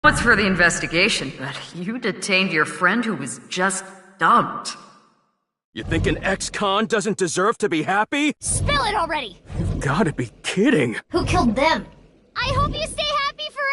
What's for the investigation, but you detained your friend who was just dumped. You think an ex-con doesn't deserve to be happy? Spill it already! You've gotta be kidding. Who killed them? I hope you stay happy forever!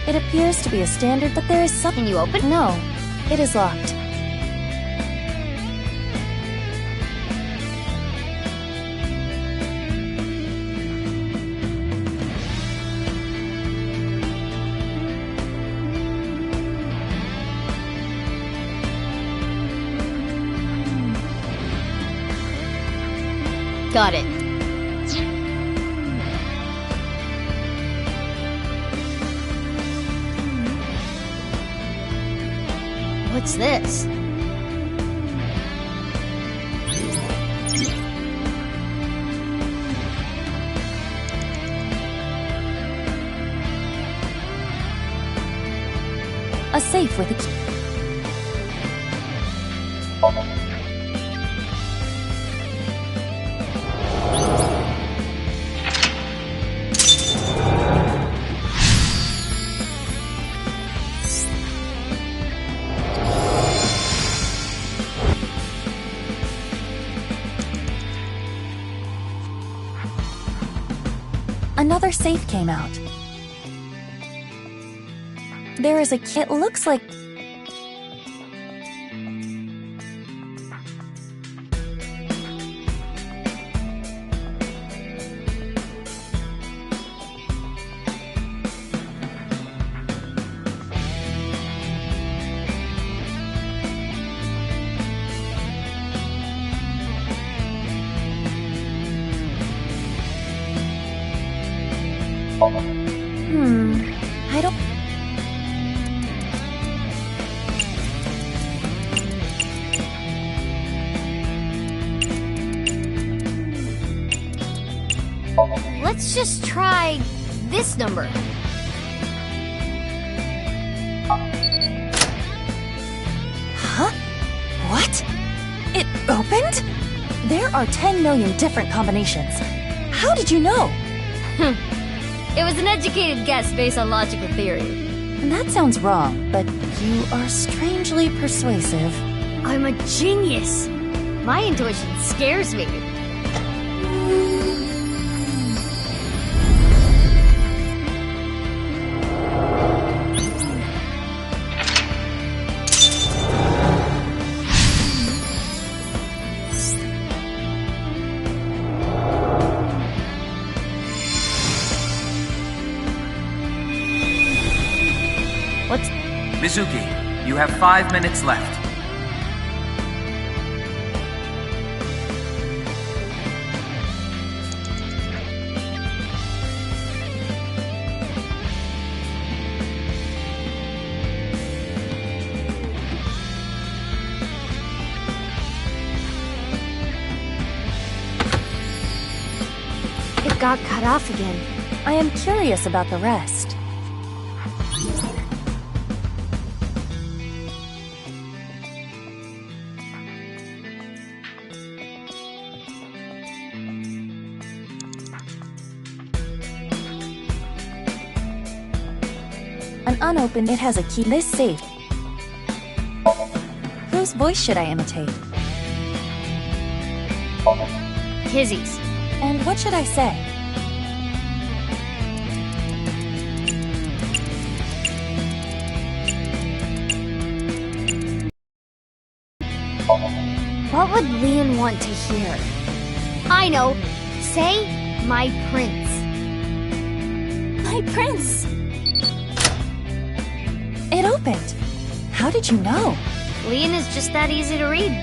It appears to be a standard, but there is some— Can you open? No, it is locked. Got it. What's this? A safe with a key. Another safe came out. There is a key. It looks like— I don't— Let's just try this number. Huh? What? It opened? There are 10 million different combinations. How did you know? It was an educated guess based on logical theory. That sounds wrong, but you are strangely persuasive. I'm a genius. My intuition scares me. What's— Mizuki, you have 5 minutes left. It got cut off again. I am curious about the rest. An unopened— it has a key. This safe. Whose voice should I imitate? Kizzy's. And what should I say? What would Leon want to hear? I know. Say, my prince. My prince! It opened. How did you know? Leon is just that easy to read.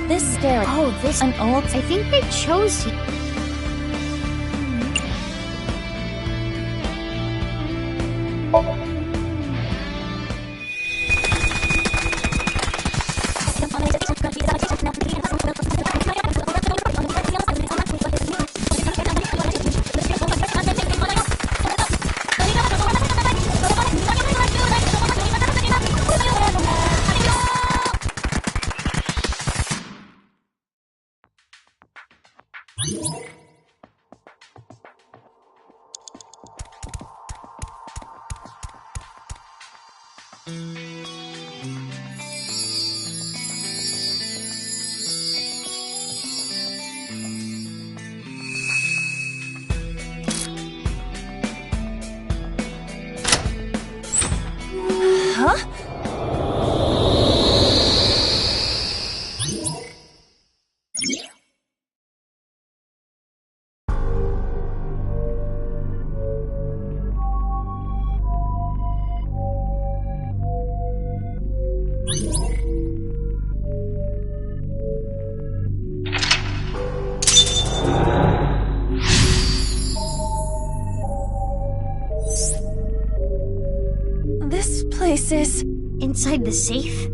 This stair— Oh, this— an old— I think they chose you. Huh? This place is... Inside the safe?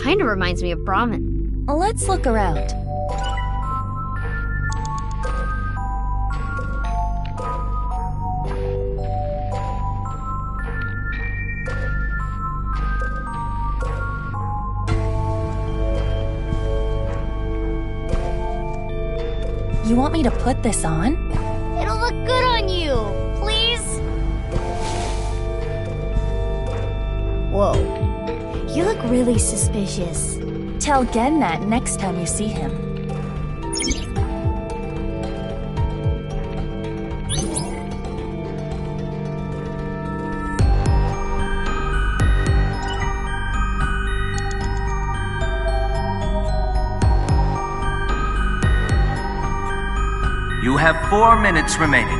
Kinda reminds me of Brahmin. Let's look around. You want me to put this on? It'll look good on you! Please? Whoa. You look really suspicious. Tell Gen that next time you see him. You have 4 minutes remaining.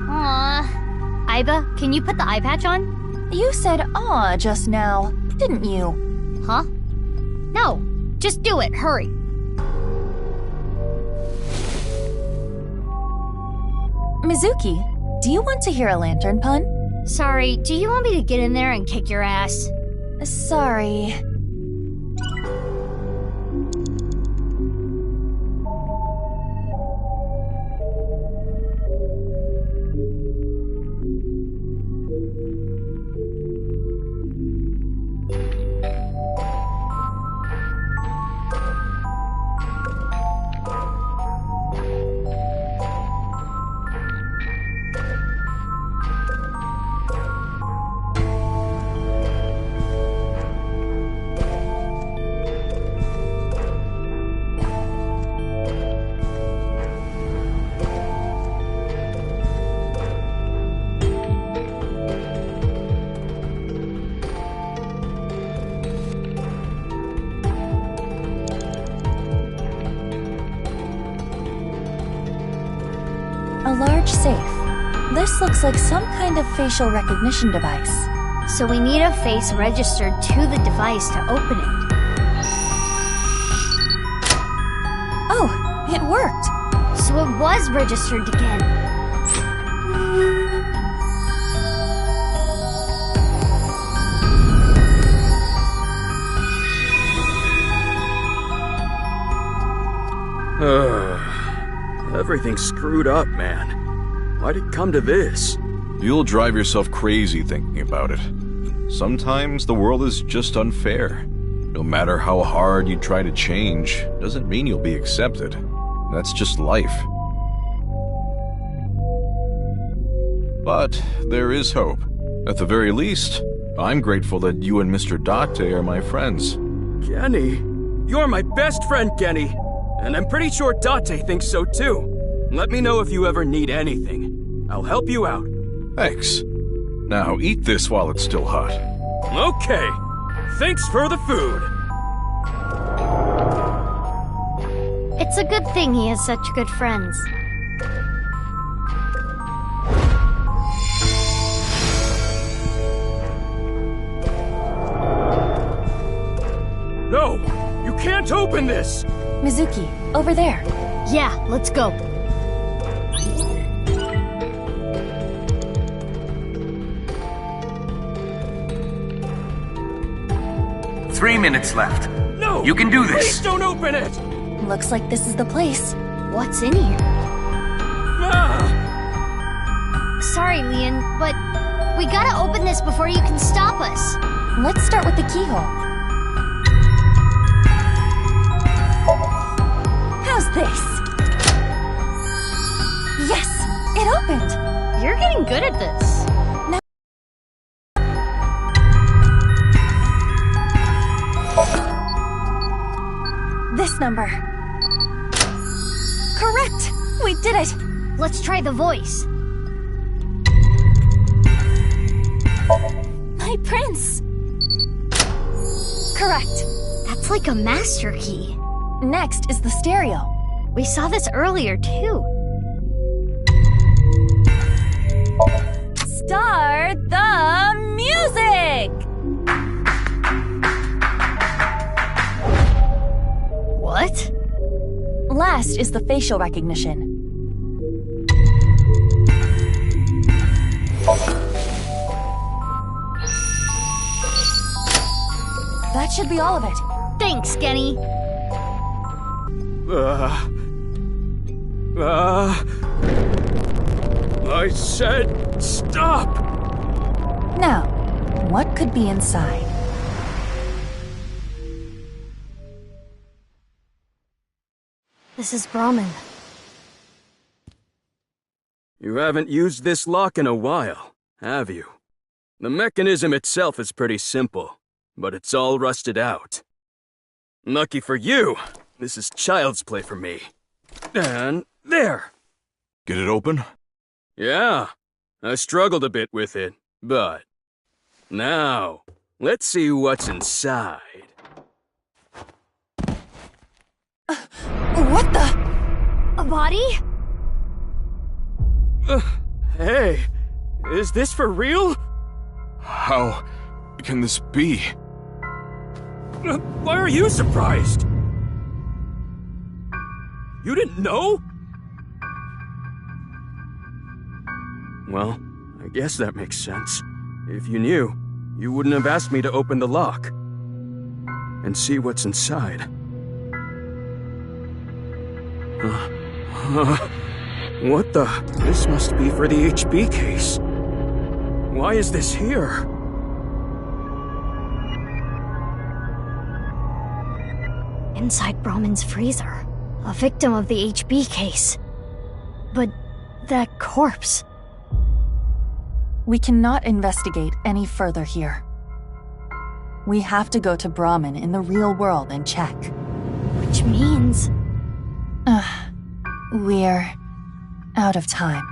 Aww. Aiba, can you put the eye patch on? You said "aw" just now, didn't you? Huh? No. Just do it. Hurry. Mizuki, do you want to hear a lantern pun? Sorry, do you want me to get in there and kick your ass? Sorry. A large safe. This looks like some kind of facial recognition device. So we need a face registered to the device to open it. Oh, it worked. So it was registered again. Everything's screwed up, man. Why'd it come to this? You'll drive yourself crazy thinking about it. Sometimes the world is just unfair. No matter how hard you try to change, doesn't mean you'll be accepted. That's just life. But there is hope. At the very least, I'm grateful that you and Mr. Date are my friends. Genny? You're my best friend, Genny. And I'm pretty sure Date thinks so too. Let me know if you ever need anything. I'll help you out. Thanks. Now eat this while it's still hot. Okay. Thanks for the food. It's a good thing he has such good friends. No! You can't open this! Mizuki, over there. Yeah, let's go. Three minutes left. No! You can do this. Please don't open it! Looks like this is the place. What's in here? Ah! Sorry, Leon, but we gotta open this before you can stop us. Let's start with the keyhole. How's this? Yes! It opened! You're getting good at this. This number. Correct! We did it! Let's try the voice. My prince! Correct. That's like a master key. Next is the stereo. We saw this earlier, too. Start the music! What? Last is the facial recognition. That should be all of it. Thanks, Genny. I said stop! Now, what could be inside? This is Brahmin. You haven't used this lock in a while, have you? The mechanism itself is pretty simple, but it's all rusted out. Lucky for you, this is child's play for me. And there! Get it open? Yeah, I struggled a bit with it, but... Now, let's see what's inside. What the? A body? Hey, is this for real? How can this be? Why are you surprised? You didn't know? Well, I guess that makes sense. If you knew, you wouldn't have asked me to open the lock and see what's inside. What the? This must be for the HB case. Why is this here? Inside Brahmin's freezer. A victim of the HB case. But that corpse... We cannot investigate any further here. We have to go to Brahmin in the real world and check. Which means... We're out of time.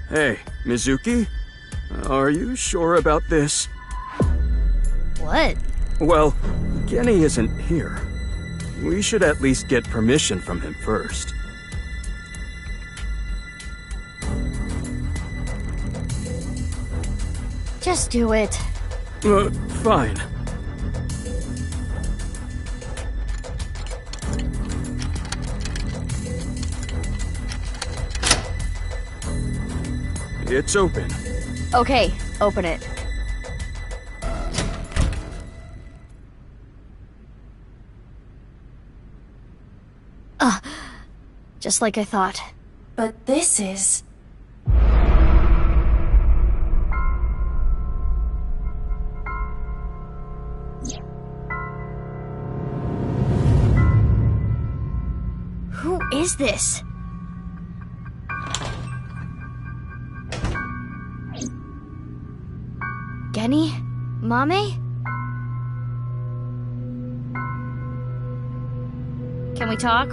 Hey, Mizuki? Are you sure about this? What? Well, Genny isn't here. We should at least get permission from him first. Just do it. Fine. It's open. Okay, open it. Just like I thought. But this is... Who is this? Genny? Mame? Can we talk?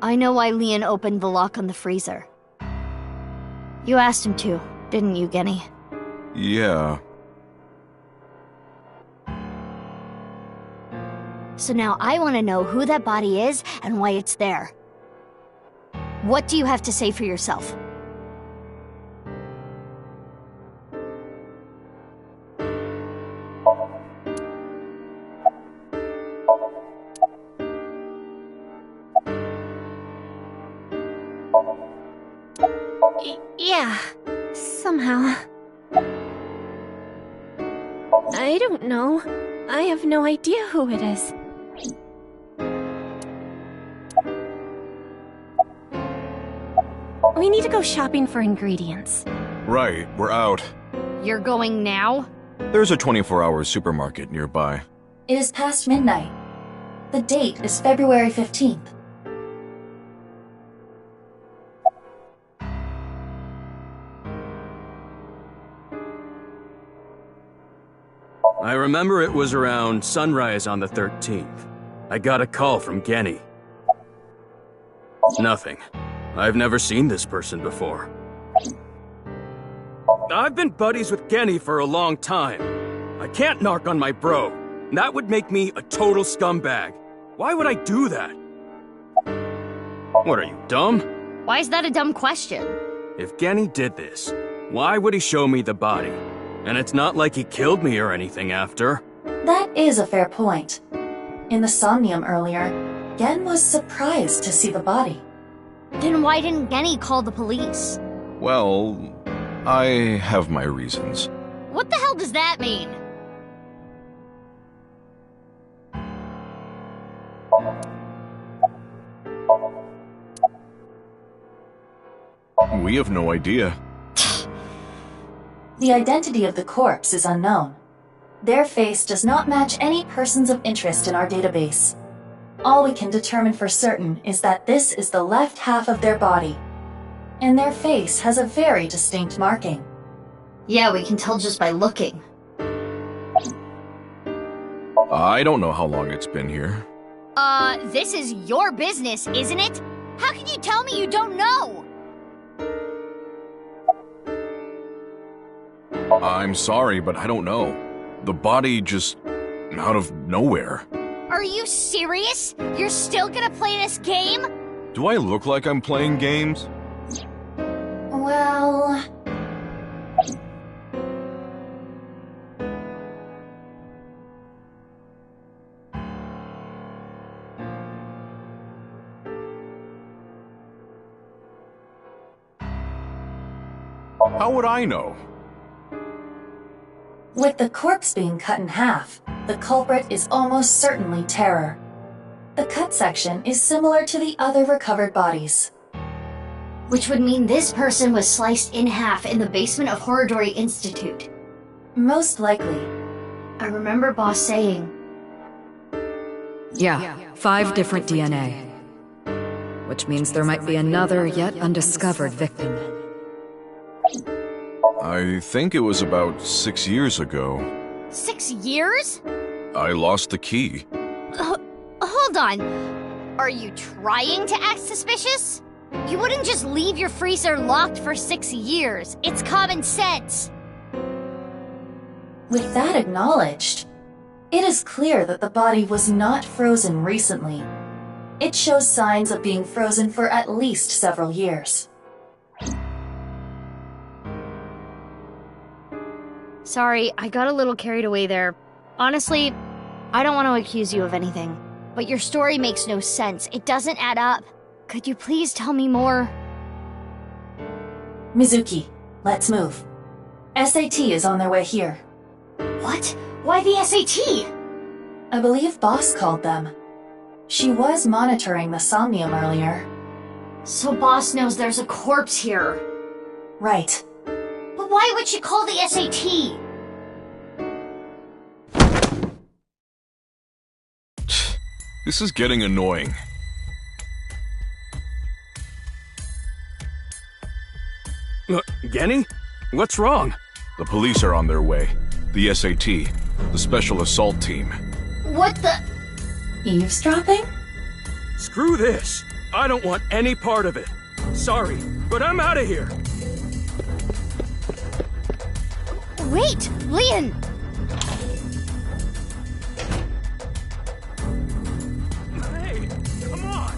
I know why Leon opened the lock on the freezer. You asked him to, didn't you, Genny? Yeah. So now I want to know who that body is and why it's there. What do you have to say for yourself? Yeah, somehow. I don't know. I have no idea who it is. We need to go shopping for ingredients. Right, we're out. You're going now? There's a 24-hour supermarket nearby. It is past midnight. The date is February 15th. I remember it was around sunrise on the 13th. I got a call from Genny. Nothing. I've never seen this person before. I've been buddies with Genny for a long time. I can't narc on my bro. That would make me a total scumbag. Why would I do that? What are you, dumb? Why is that a dumb question? If Genny did this, why would he show me the body? And it's not like he killed me or anything after. That is a fair point. In the Somnium earlier, Gen was surprised to see the body. Then why didn't Genny call the police? Well, I have my reasons. What the hell does that mean? We have no idea. The identity of the corpse is unknown. Their face does not match any persons of interest in our database. All we can determine for certain is that this is the left half of their body, and their face has a very distinct marking. Yeah, we can tell just by looking. I don't know how long it's been here. This is your business, isn't it? How can you tell me you don't know? I'm sorry, but I don't know. The body just... out of nowhere. Are you serious? You're still gonna play this game? Do I look like I'm playing games? Well... How would I know? With the corpse being cut in half, the culprit is almost certainly Terror. The cut section is similar to the other recovered bodies. Which would mean this person was sliced in half in the basement of Horridori Institute. Most likely. I remember Boss saying... Yeah, 5 different DNA. Which means there might be another yet undiscovered victim. I think it was about 6 years ago. 6 years? I lost the key. Hold on. Are you trying to act suspicious? You wouldn't just leave your freezer locked for 6 years. It's common sense. With that acknowledged, it is clear that the body was not frozen recently. It shows signs of being frozen for at least several years. Sorry, I got a little carried away there. Honestly, I don't want to accuse you of anything, but your story makes no sense. It doesn't add up. Could you please tell me more? Mizuki, let's move. SAT is on their way here. What? Why the SAT? I believe Boss called them. She was monitoring the Somnium earlier. So Boss knows there's a corpse here. Right. But why would she call the SAT? This is getting annoying. Genny? What's wrong? The police are on their way. The SAT, the Special Assault Team. What the? Eavesdropping? Screw this. I don't want any part of it. Sorry, but I'm out of here. Wait, Leon! Hey, come on!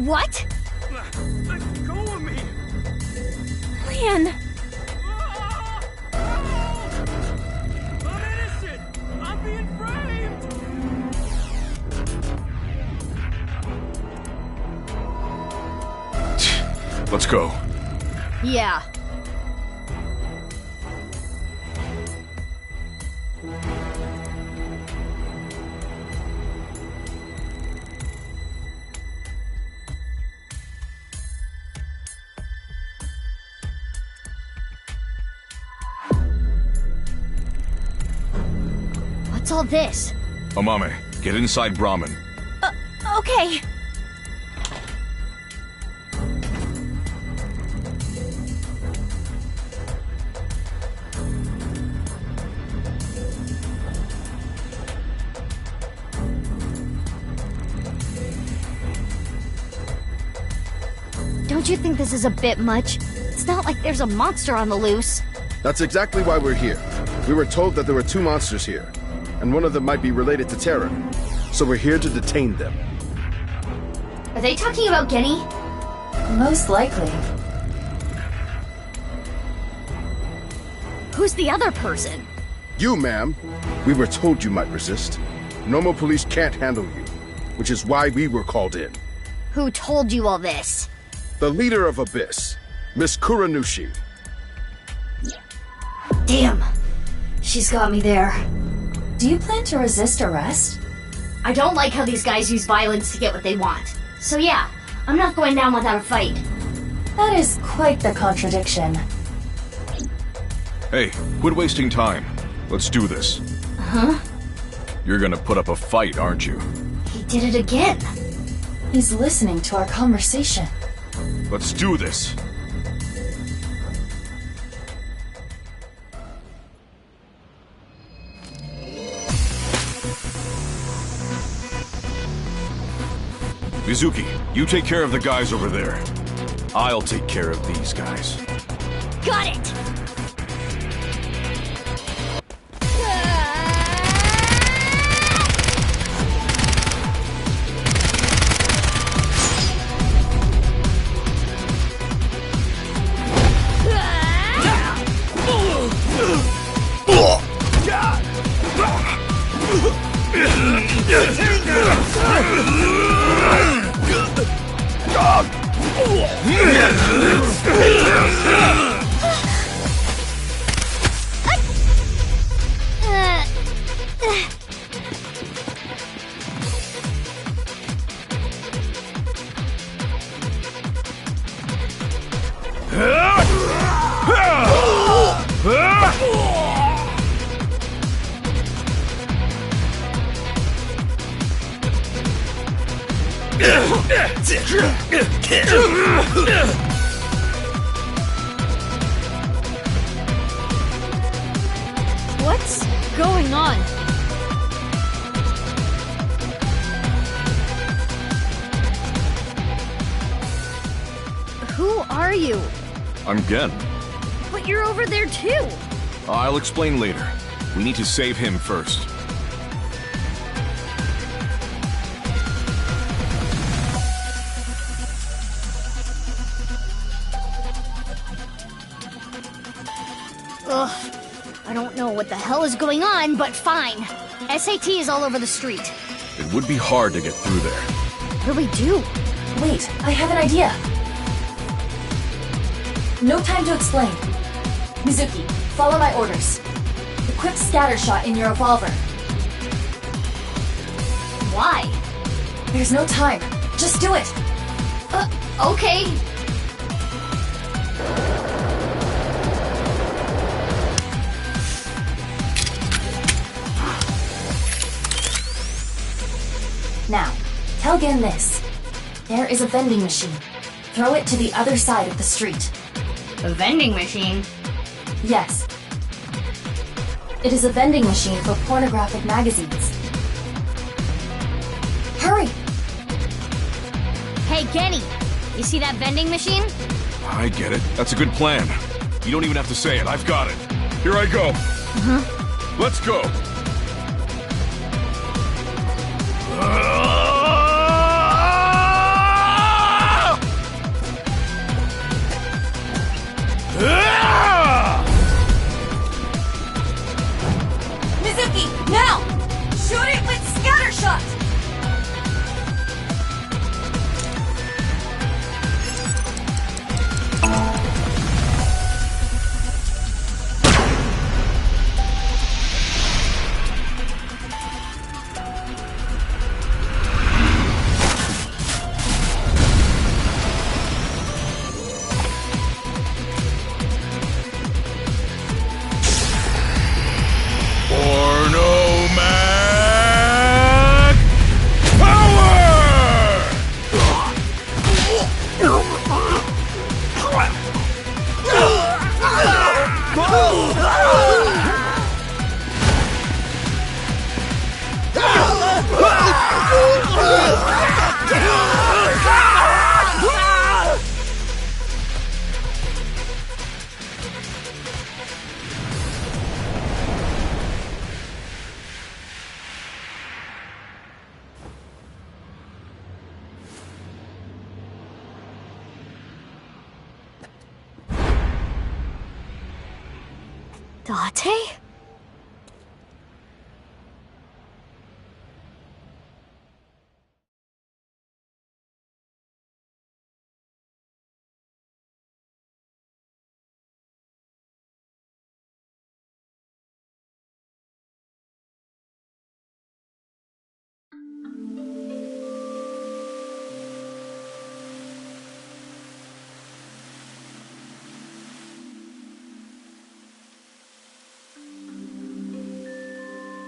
What? Let go of me! Leon! I'm innocent! I'm being framed! Let's go. Yeah. What's all this? Amame, get inside Brahmin. Okay. Don't you think this is a bit much? It's not like there's a monster on the loose. That's exactly why we're here. We were told that there were 2 monsters here, and one of them might be related to Terra. So we're here to detain them. Are they talking about Genny? Most likely. Who's the other person? You, ma'am. We were told you might resist. Normal police can't handle you, which is why we were called in. Who told you all this? The leader of Abyss, Miss Kuranushi. Damn. She's got me there. Do you plan to resist arrest? I don't like how these guys use violence to get what they want. So yeah, I'm not going down without a fight. That is quite the contradiction. Hey, quit wasting time. Let's do this. Huh? You're gonna put up a fight, aren't you? He did it again. He's listening to our conversation. Let's do this. Mizuki, you take care of the guys over there. I'll take care of these guys. Got it! What's going on? Who are you? I'm Gen. But you're over there too. I'll explain later. We need to save him first. Ugh. I don't know what the hell is going on, but fine. SAT is all over the street. It would be hard to get through there. What do we do? Wait, I have an idea. No time to explain. Mizuki, follow my orders. Equip scatter shot in your revolver. Why? There's no time. Just do it. Okay. Now, tell Gen this. There is a vending machine. Throw it to the other side of the street. A vending machine? Yes. It is a vending machine for pornographic magazines. Hurry! Hey, Genny, you see that vending machine? I get it. That's a good plan. You don't even have to say it. I've got it. Here I go. Let's go. Mizuki, now! Shoot it with scatter shot! Date?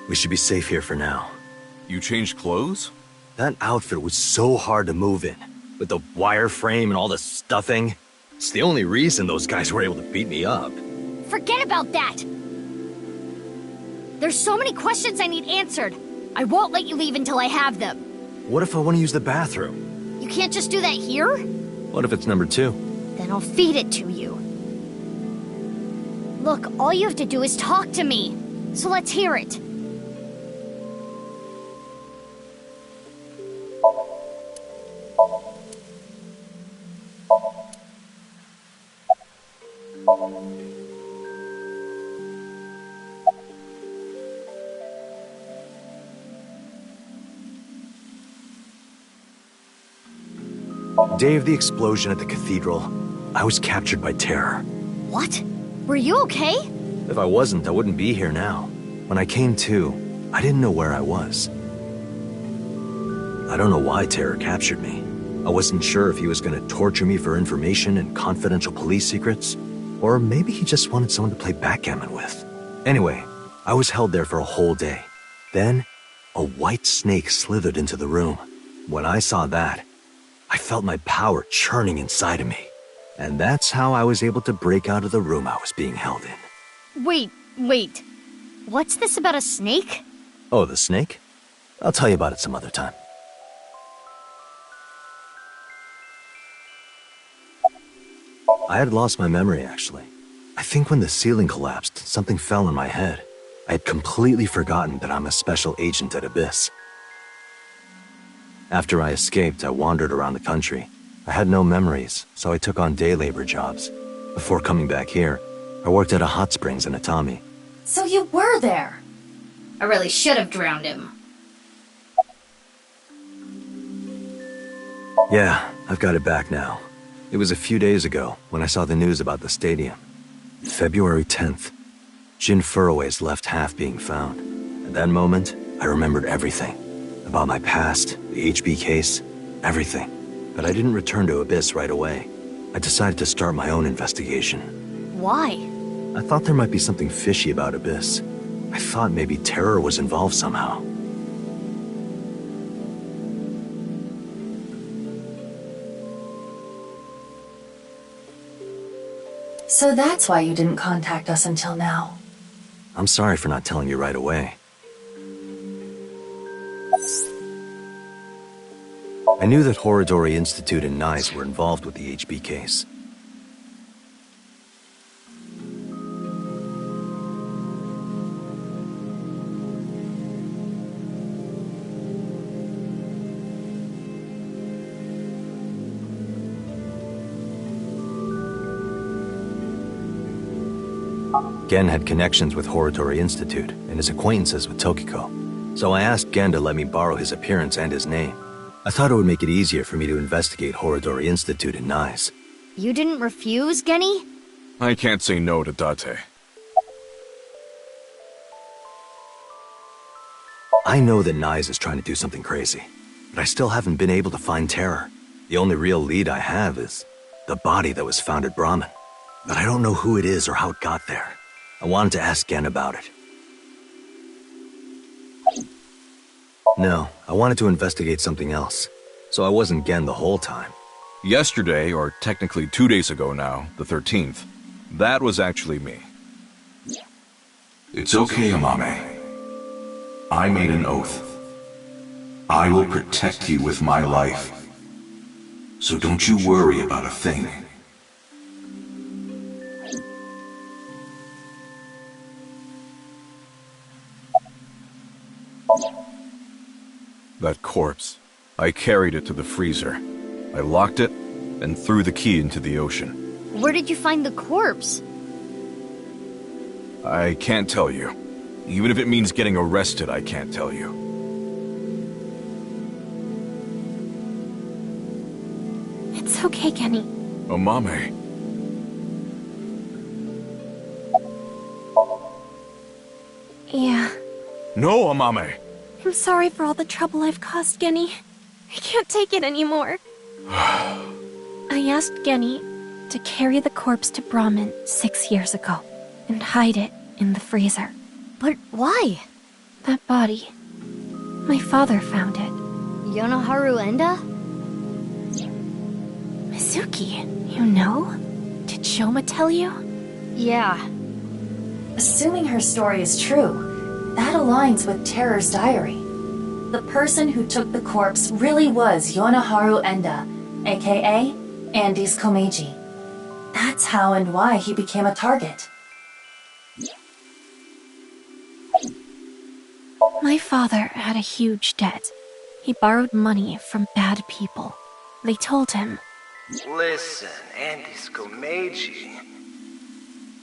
We should be safe here for now. You changed clothes? That outfit was so hard to move in. With the wireframe and all the stuffing. It's the only reason those guys were able to beat me up. Forget about that! There's so many questions I need answered. I won't let you leave until I have them. What if I want to use the bathroom? You can't just do that here? What if it's number 2? Then I'll feed it to you. Look, all you have to do is talk to me. So let's hear it. Day of the explosion at the cathedral, I was captured by terror. What? Were you okay? If I wasn't, I wouldn't be here now. When I came to, I didn't know where I was. I don't know why Terror captured me. I wasn't sure if he was going to torture me for information and confidential police secrets, or maybe he just wanted someone to play backgammon with. Anyway, I was held there for a whole day. Then, a white snake slithered into the room. When I saw that, I felt my power churning inside of me. And that's how I was able to break out of the room I was being held in. Wait. What's this about a snake? Oh, the snake? I'll tell you about it some other time. I had lost my memory, actually. I think when the ceiling collapsed, something fell on my head. I had completely forgotten that I'm a special agent at Abyss. After I escaped, I wandered around the country. I had no memories, so I took on day labor jobs. Before coming back here, I worked at a hot springs in Atami. So you were there! I really should have drowned him. Yeah, I've got it back now. It was a few days ago when I saw the news about the stadium. February 10th. Jin Furroway's left half being found. At that moment, I remembered everything. About my past, the HB case, everything. But I didn't return to Abyss right away. I decided to start my own investigation. Why? I thought there might be something fishy about Abyss. I thought maybe Terror was involved somehow. So that's why you didn't contact us until now. I'm sorry for not telling you right away. I knew that Horodori Institute and NICE were involved with the HB case. Gen had connections with Horodori Institute and his acquaintances with Tokiko. So I asked Gen to let me borrow his appearance and his name. I thought it would make it easier for me to investigate Horodori Institute and NICE. You didn't refuse, Genny? I can't say no to Date. I know that NICE is trying to do something crazy, but I still haven't been able to find Terror. The only real lead I have is the body that was found at Brahmin. But I don't know who it is or how it got there. I wanted to ask Gen about it. No, I wanted to investigate something else, so I wasn't Gen the whole time. Yesterday, or technically 2 days ago now, the 13th, that was actually me. It's okay, Amame. I made an oath. I will protect you with my life. So don't you worry about a thing. That corpse. I carried it to the freezer. I locked it and threw the key into the ocean. Where did you find the corpse? I can't tell you. Even if it means getting arrested, I can't tell you. It's okay, Genny. Amame. Yeah. No, Amame! I'm sorry for all the trouble I've caused, Genny. I can't take it anymore. I asked Genny to carry the corpse to Brahmin 6 years ago and hide it in the freezer. But why? That body. My father found it. Yonoharu Enda? Mizuki, you know? Did Shoma tell you? Yeah. Assuming her story is true, that aligns with Terror's diary. The person who took the corpse really was Yonoharu Enda, aka Andes Komeiji. That's how and why he became a target. My father had a huge debt. He borrowed money from bad people. They told him, "Listen, Andes Komeiji.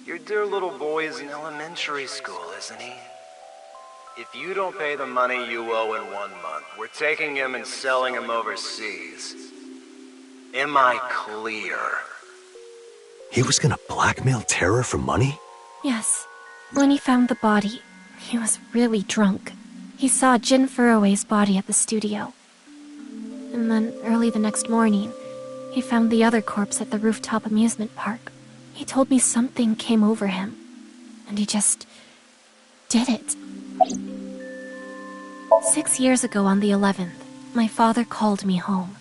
Your dear little boy is in elementary school, isn't he? If you don't pay the money you owe in 1 month, we're taking him and selling him overseas. Am I clear?" He was gonna blackmail Terror for money? yes. When he found the body, he was really drunk. He saw Jin Furroway's body at the studio. And then, early the next morning, he found the other corpse at the rooftop amusement park. He told me something came over him, and he just did it. 6 years ago on the 11th, my father called me home.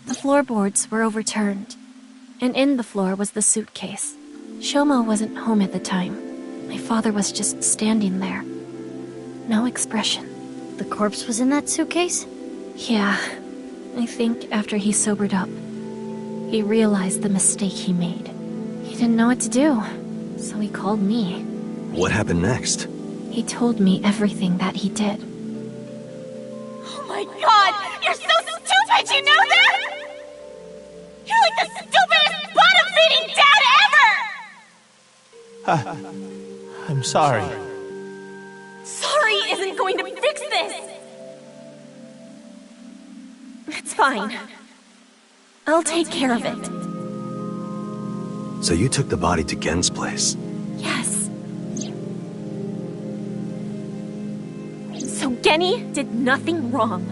The floorboards were overturned, and in the floor was the suitcase. Shoma wasn't home at the time. My father was just standing there. No expression. The corpse was in that suitcase? Yeah, I think after he sobered up, he realized the mistake he made. He didn't know what to do, so he called me. What happened next? He told me everything that he did. Oh my god! You're so stupid, you know that?! You're like the stupidest bottom-feeding dad ever! I'm sorry. Sorry isn't going to fix this! It's fine. I'll take care of it. So you took the body to Gen's place. Genny did nothing wrong.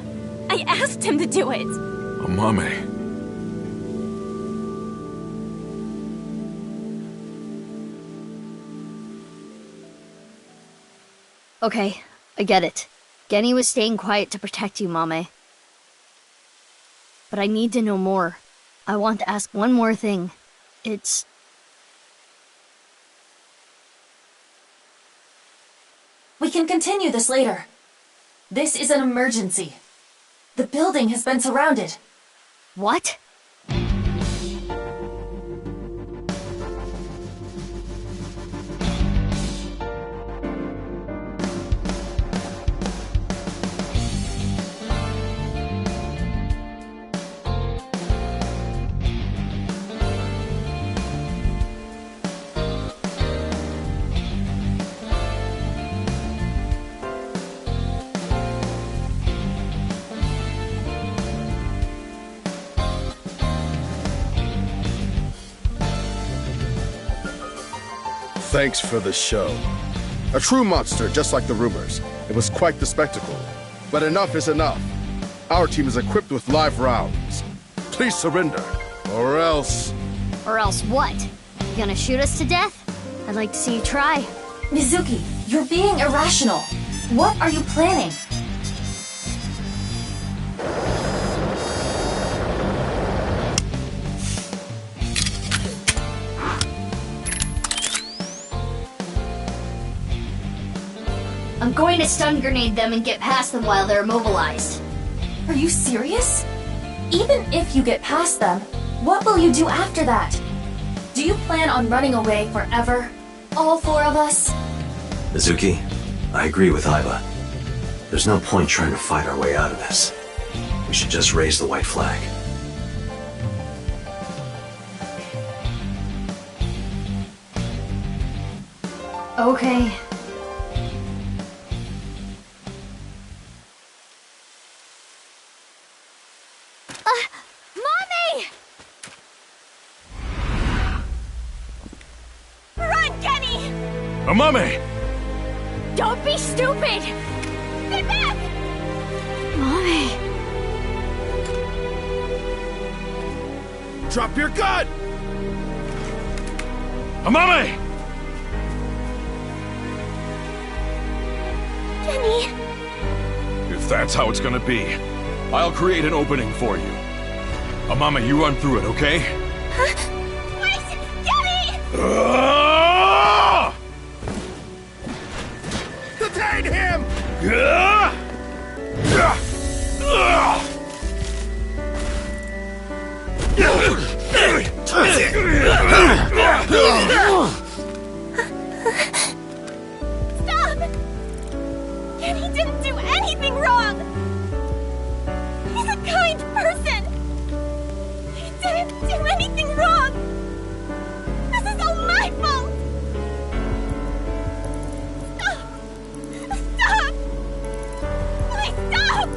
I asked him to do it. Amame. Okay, I get it. Genny was staying quiet to protect you, Mame. But I need to know more. I want to ask one more thing. It's... We can continue this later. This is an emergency. The building has been surrounded. What? Thanks for the show. A true monster, just like the rumors. It was quite the spectacle. But enough is enough. Our team is equipped with live rounds. Please surrender, or else... Or else what? You gonna shoot us to death? I'd like to see you try. Mizuki, you're being irrational. What are you planning? I'm going to stun grenade them and get past them while they're immobilized. Are you serious? Even if you get past them, what will you do after that? Do you plan on running away forever? All four of us? Mizuki, I agree with Aiba. There's no point trying to fight our way out of this. We should just raise the white flag. Okay. Mommy! Run, Genny! Amame! Don't be stupid! Stay back! Mommy. Drop your gun! Amame! Genny! If that's how it's gonna be, I'll create an opening for you. Amame, you run through it, okay? Wait! Genny! Detain him! Stop! Genny didn't do anything wrong! He's a kind person! He didn't do anything wrong! This is all my fault! Stop! Stop! Please stop!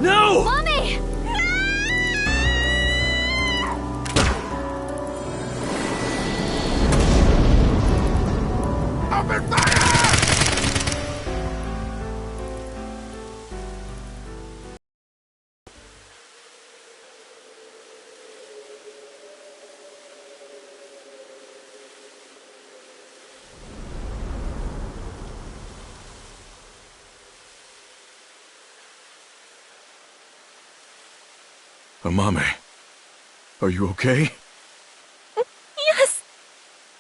No! Mommy! Open fire! Amame, are you okay? Yes,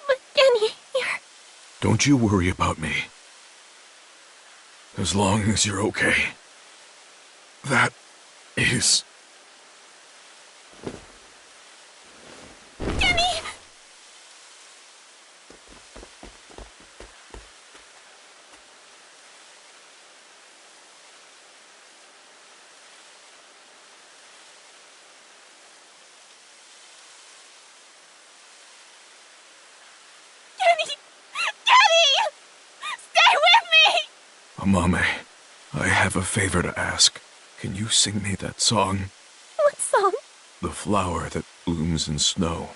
but Genny here. Don't you worry about me. As long as you're okay. That is... Genny! Genny! Genny! Stay with me! Amame, I have a favor to ask. Can you sing me that song? What song? The flower that blooms in snow.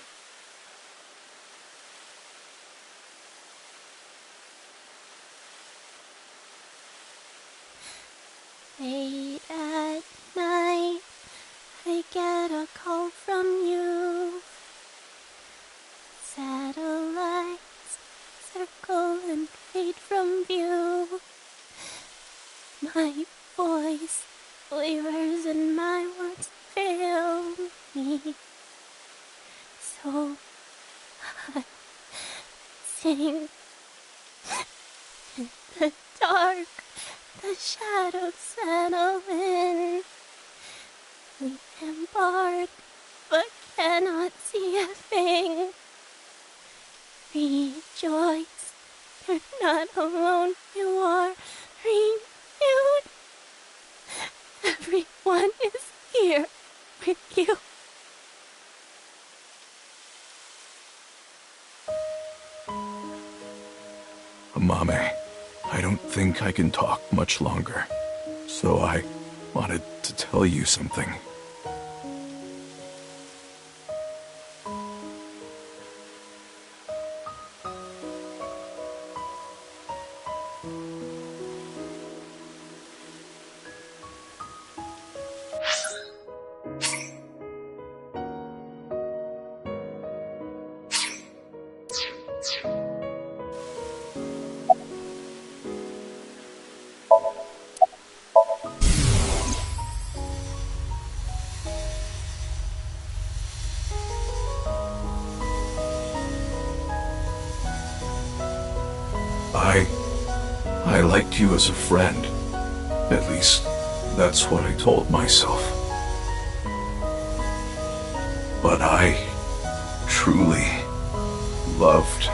Late at night, I get a call from you. Satellites circle and fade from view. My voice wavers and my words fail me. So I sing in the dark. The shadows settle in. We embark, but cannot see a thing. Rejoice, you're not alone, you are renewed. Everyone is here with you. Mame, I don't think I can talk much longer, so I wanted to tell you something. I liked you as a friend. At least, that's what I told myself. But I truly loved.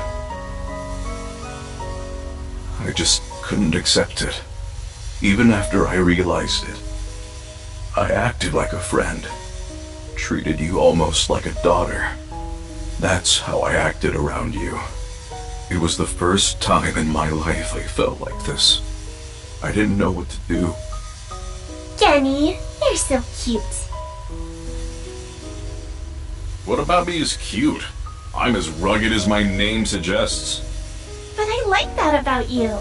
I just couldn't accept it. Even after I realized it, I acted like a friend. Treated you almost like a daughter. That's how I acted around you. It was the first time in my life I felt like this. I didn't know what to do. Kenny, you're so cute. What about me is cute? I'm as rugged as my name suggests. But I like that about you.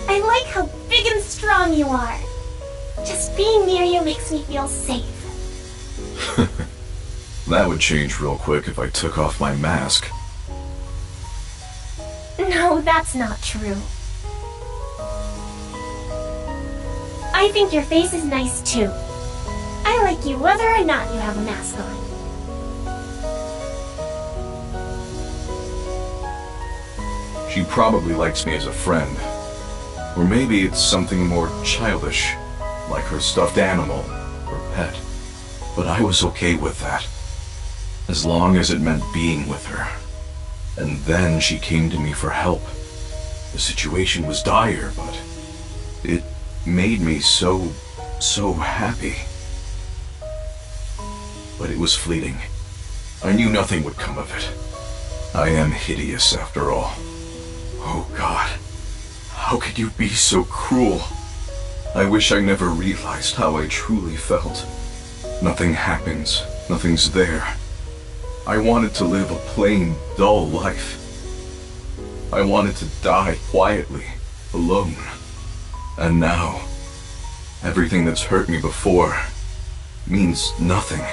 I like how big and strong you are. Just being near you makes me feel safe. That would change real quick if I took off my mask. No, that's not true. I think your face is nice too. I like you whether or not you have a mask on. She probably likes me as a friend. Or maybe it's something more childish, like her stuffed animal or pet. But I was okay with that, as long as it meant being with her. And then she came to me for help. The situation was dire, but it made me so happy. But it was fleeting. I knew nothing would come of it. I am hideous after all. Oh God, how could you be so cruel? I wish I never realized how I truly felt. Nothing happens, nothing's there. I wanted to live a plain, dull life. I wanted to die quietly, alone. And now, everything that's hurt me before means nothing.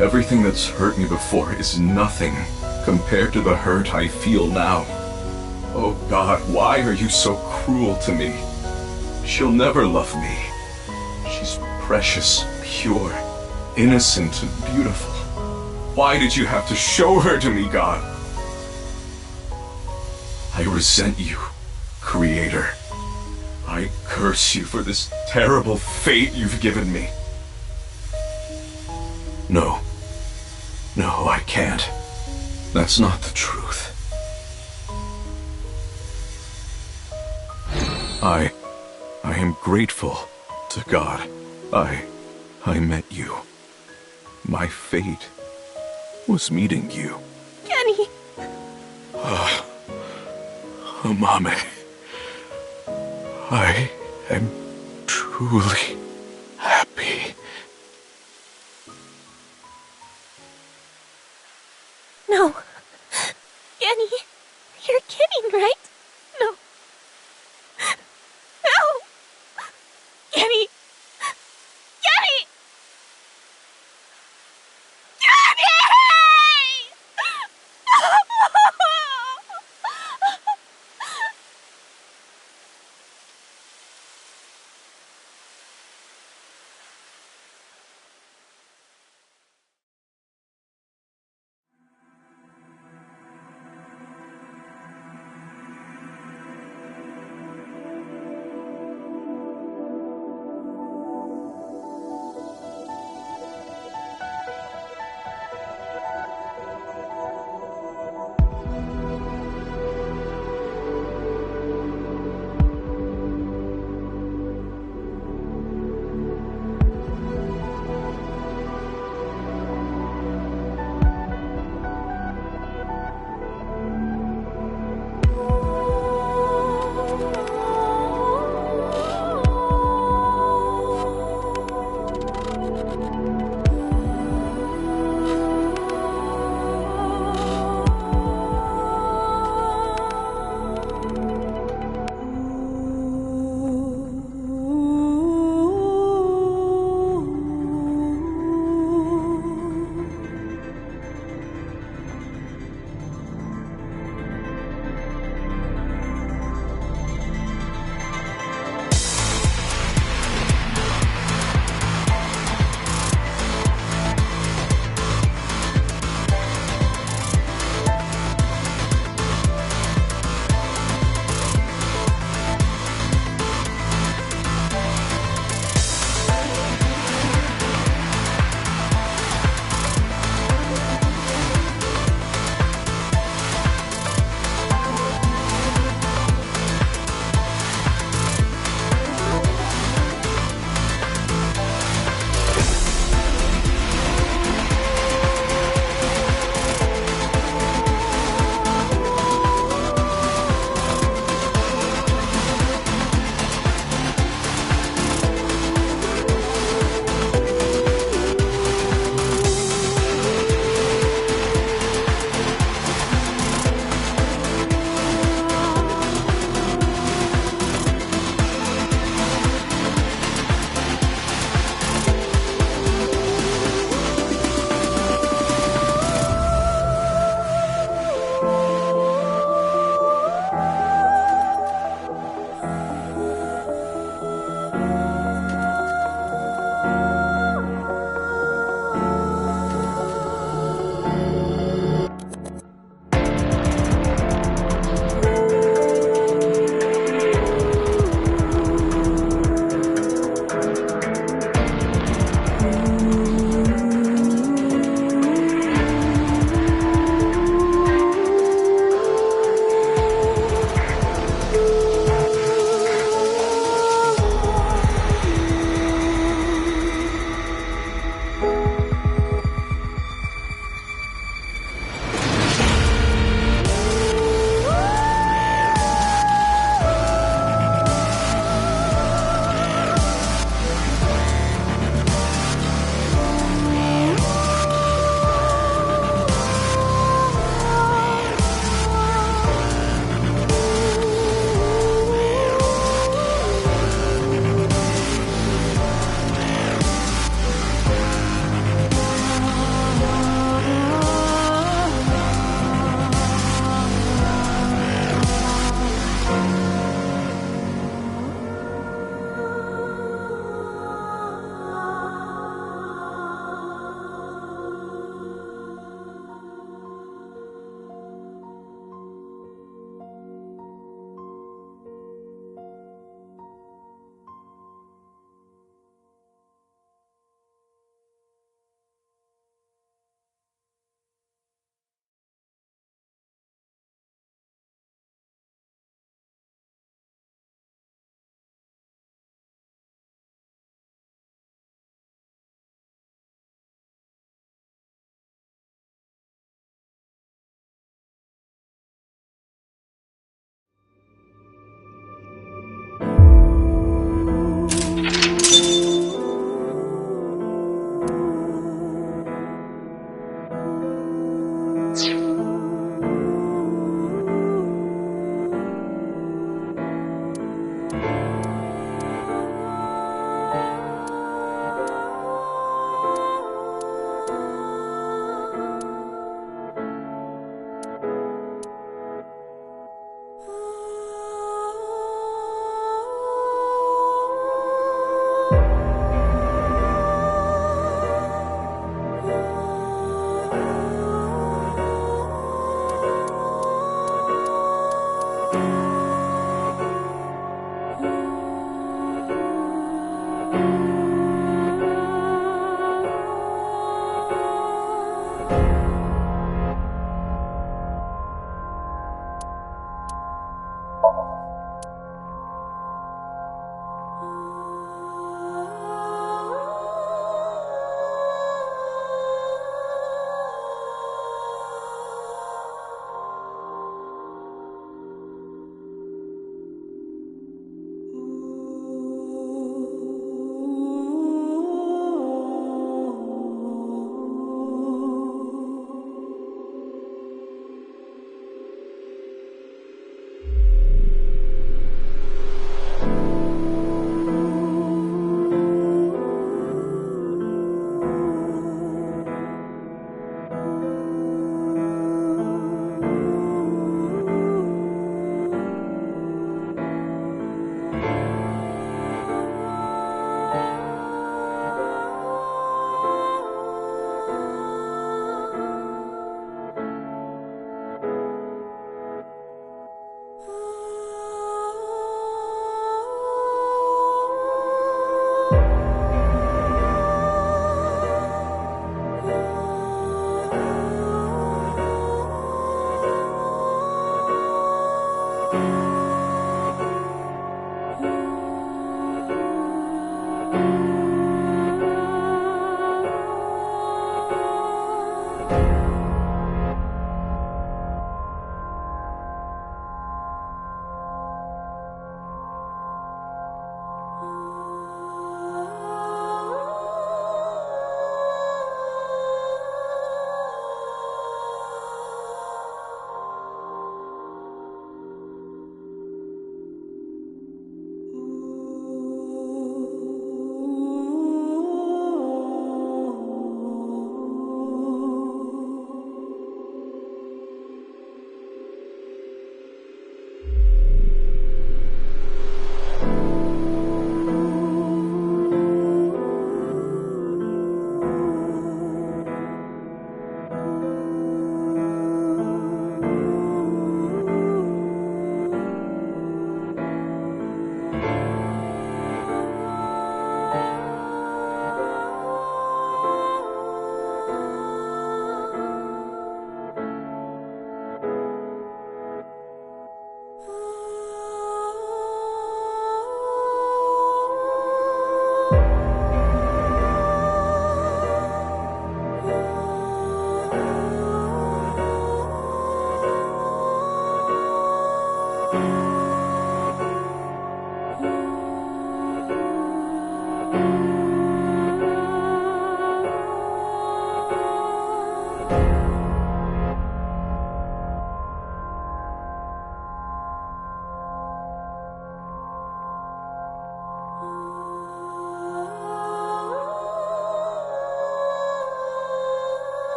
Everything that's hurt me before is nothing compared to the hurt I feel now. Oh God, why are you so cruel to me? She'll never love me. She's precious, pure, innocent, and beautiful. Why did you have to show her to me, God? I resent you, Creator. I curse you for this terrible fate you've given me. No. No, I can't. That's not the truth. I am grateful to God. I met you. My fate was meeting you. Kenny! Mame. I am truly happy. No. Kenny, you're kidding, right? No. No! Kenny,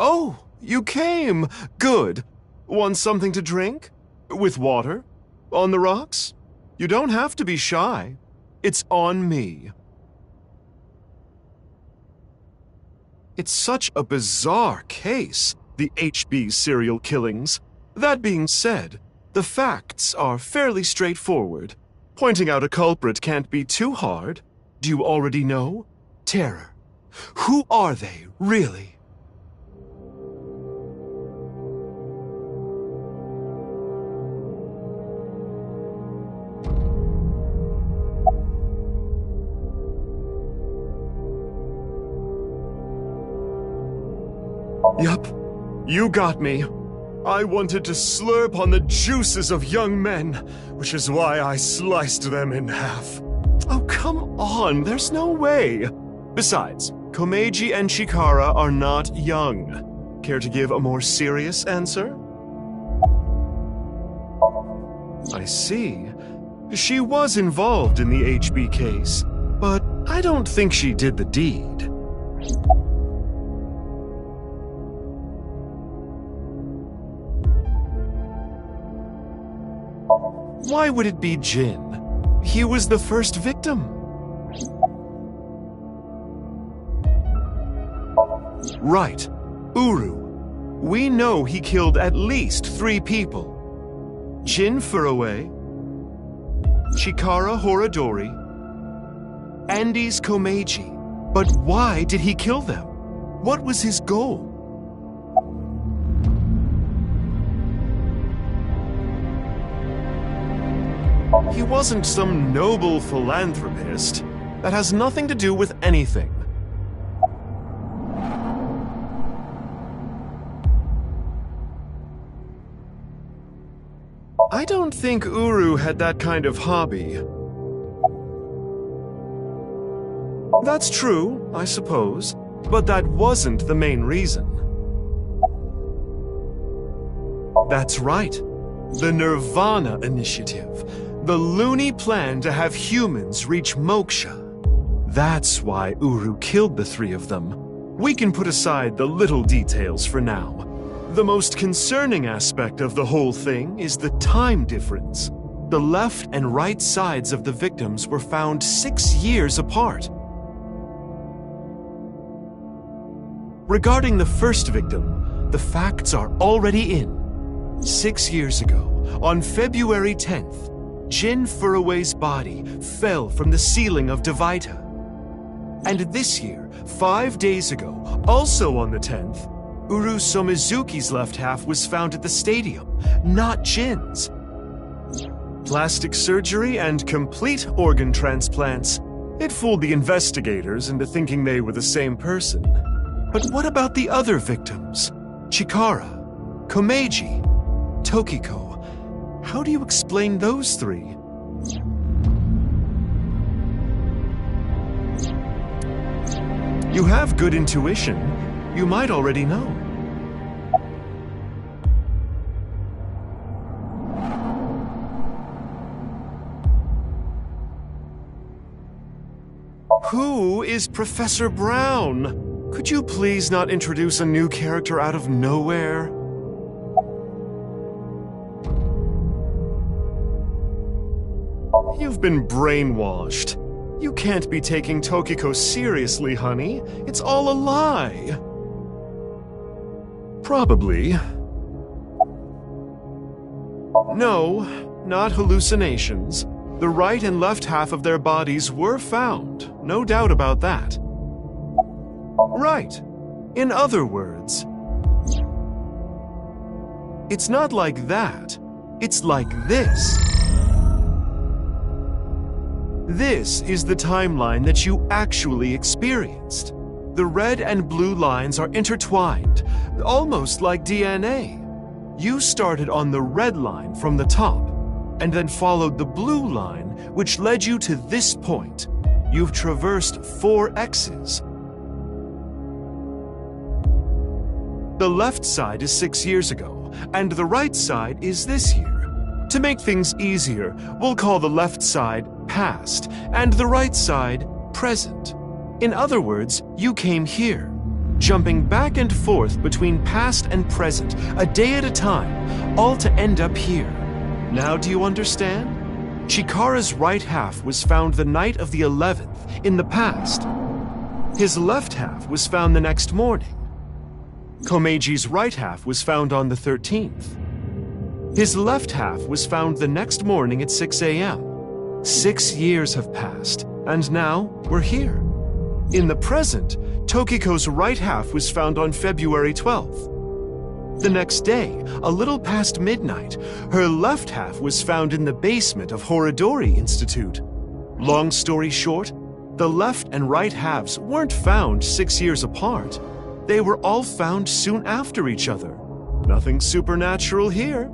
Oh, you came! Good. Want something to drink? With water? On the rocks? You don't have to be shy. It's on me. It's such a bizarre case, the HB serial killings. That being said, the facts are fairly straightforward. Pointing out a culprit can't be too hard. Do you already know? Terror. Who are they, really? Yup, you got me. I wanted to slurp on the juices of young men, which is why I sliced them in half. Oh, come on, there's no way. Besides, Komeiji and Chikara are not young. Care to give a more serious answer? I see. She was involved in the HB case, but I don't think she did the deed. Why would it be Jin? He was the first victim. Right. Uru. We know he killed at least 3 people. Jin Furue, Chikara Horadori, Andes Komeiji. But why did he kill them? What was his goal? He wasn't some noble philanthropist. That has nothing to do with anything. I don't think Uru had that kind of hobby. That's true, I suppose, but that wasn't the main reason. That's right. The Nirvana Initiative. The loony plan to have humans reach moksha. That's why Uru killed the 3 of them. We can put aside the little details for now. The most concerning aspect of the whole thing is the time difference. The left and right sides of the victims were found 6 years apart. Regarding the first victim, the facts are already in. 6 years ago, on February 10th, Jin Furue's body fell from the ceiling of Devaita. And this year, 5 days ago, also on the 10th, Uru Somizuki's left half was found at the stadium, not Jin's. Plastic surgery and complete organ transplants. It fooled the investigators into thinking they were the same person. But what about the other victims? Chikara, Komeiji, Tokiko. How do you explain those three? You have good intuition. You might already know. Who is Professor Brown? Could you please not introduce a new character out of nowhere? You've been brainwashed. You can't be taking Tokiko seriously, honey. It's all a lie. Probably. No, not hallucinations. The right and left half of their bodies were found, no doubt about that. Right. In other words, it's not like that. It's like this. This is the timeline that you actually experienced. The red and blue lines are intertwined, almost like DNA. You started on the red line from the top, and then followed the blue line, which led you to this point. You've traversed 4 X's. The left side is 6 years ago, and the right side is this year. To make things easier, we'll call the left side past, and the right side present. In other words, you came here, jumping back and forth between past and present, a day at a time, all to end up here. Now do you understand? Chikara's right half was found the night of the 11th, in the past. His left half was found the next morning. Komeiji's right half was found on the 13th. His left half was found the next morning at 6 a.m. 6 years have passed, and now we're here. In the present, Tokiko's right half was found on February 12th. The next day, a little past midnight, her left half was found in the basement of Horodori Institute. Long story short, the left and right halves weren't found 6 years apart. They were all found soon after each other. Nothing supernatural here.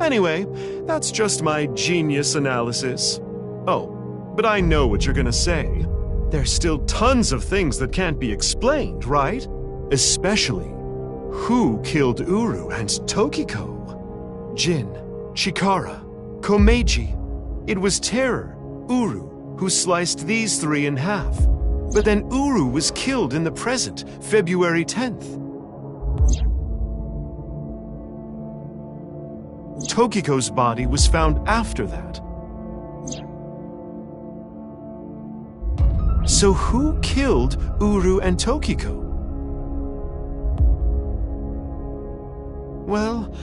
Anyway, that's just my genius analysis. Oh, but I know what you're gonna say. There's still tons of things that can't be explained, right? Especially, who killed Uru and Tokiko? Jin, Chikara, Komeiji. It was Terror, Uru, who sliced these three in half. But then Uru was killed in the present, February 10th. Tokiko's body was found after that. So who killed Uru and Tokiko? Well,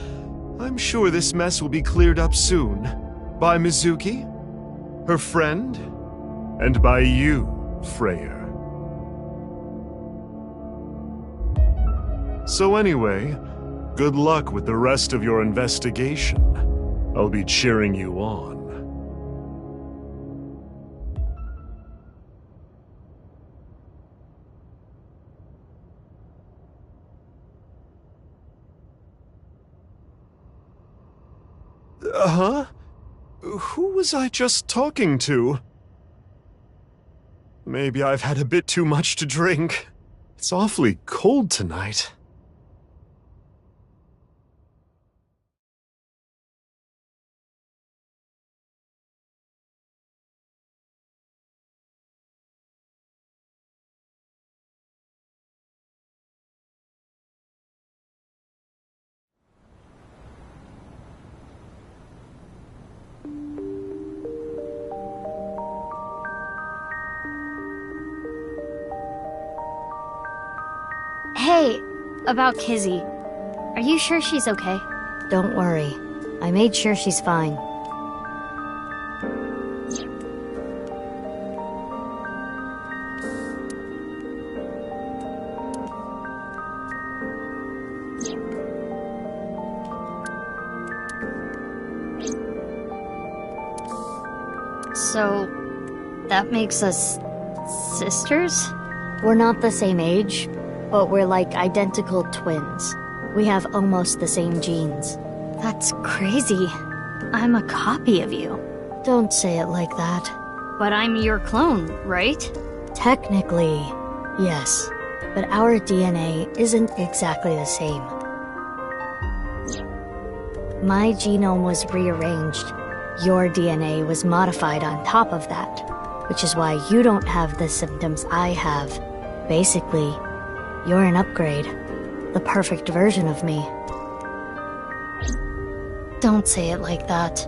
I'm sure this mess will be cleared up soon. By Mizuki, her friend, and by you, Freyr. So anyway, good luck with the rest of your investigation. I'll be cheering you on. Huh? Who was I just talking to? Maybe I've had a bit too much to drink. It's awfully cold tonight. Hey, about Kizzy. Are you sure she's okay? Don't worry. I made sure she's fine. So, that makes us sisters? We're not the same age, but we're like identical twins. We have almost the same genes. That's crazy. I'm a copy of you. Don't say it like that. But I'm your clone, right? Technically, yes. But our DNA isn't exactly the same. My genome was rearranged. Your DNA was modified on top of that, which is why you don't have the symptoms I have. Basically, you're an upgrade. The perfect version of me. Don't say it like that.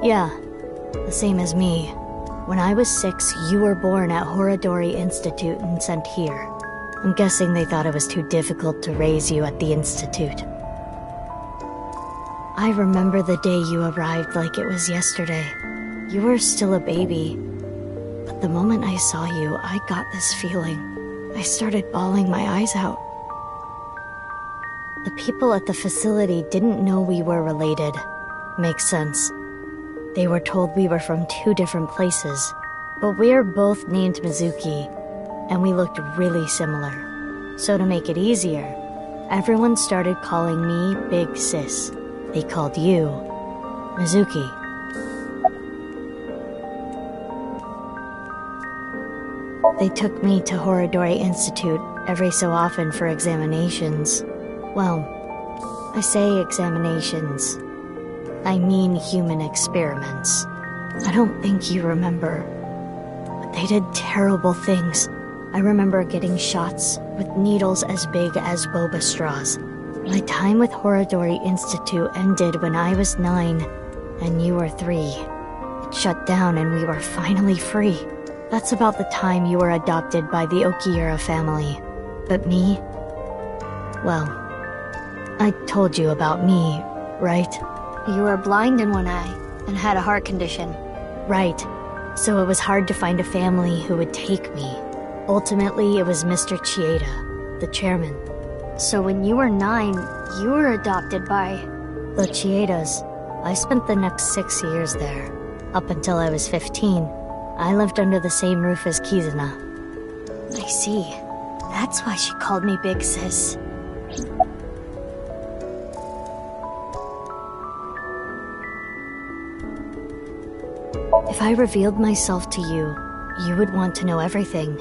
Yeah, the same as me. When I was 6, you were born at Horadori Institute and sent here. I'm guessing they thought it was too difficult to raise you at the Institute. I remember the day you arrived like it was yesterday. You were still a baby. But the moment I saw you, I got this feeling. I started bawling my eyes out. The people at the facility didn't know we were related. Makes sense. They were told we were from 2 different places, but we're both named Mizuki, and we looked really similar. So to make it easier, everyone started calling me Big Sis. They called you Mizuki. They took me to Horadori Institute every so often for examinations. Well, I say examinations. I mean human experiments. I don't think you remember, but they did terrible things. I remember getting shots with needles as big as boba straws. My time with Horadori Institute ended when I was 9, and you were 3. It shut down and we were finally free. That's about the time you were adopted by the Okiura family. But me? Well, I told you about me, right? You were blind in one eye and had a heart condition. Right. So it was hard to find a family who would take me. Ultimately, it was Mr. Chieda, the chairman. So when you were 9, you were adopted by... The Chiedas. I spent the next 6 years there. Up until I was 15, I lived under the same roof as Kizuna. I see. That's why she called me Big Sis. If I revealed myself to you, you would want to know everything.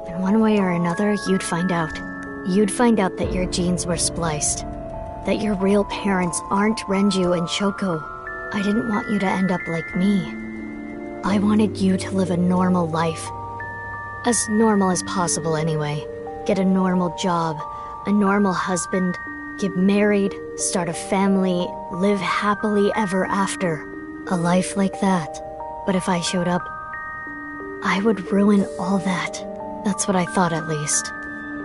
In one way or another, you'd find out. You'd find out that your genes were spliced. That your real parents aren't Renju and Shoko. I didn't want you to end up like me. I wanted you to live a normal life. As normal as possible, anyway. Get a normal job, a normal husband, get married, start a family, live happily ever after. A life like that. But if I showed up, I would ruin all that. That's what I thought, at least.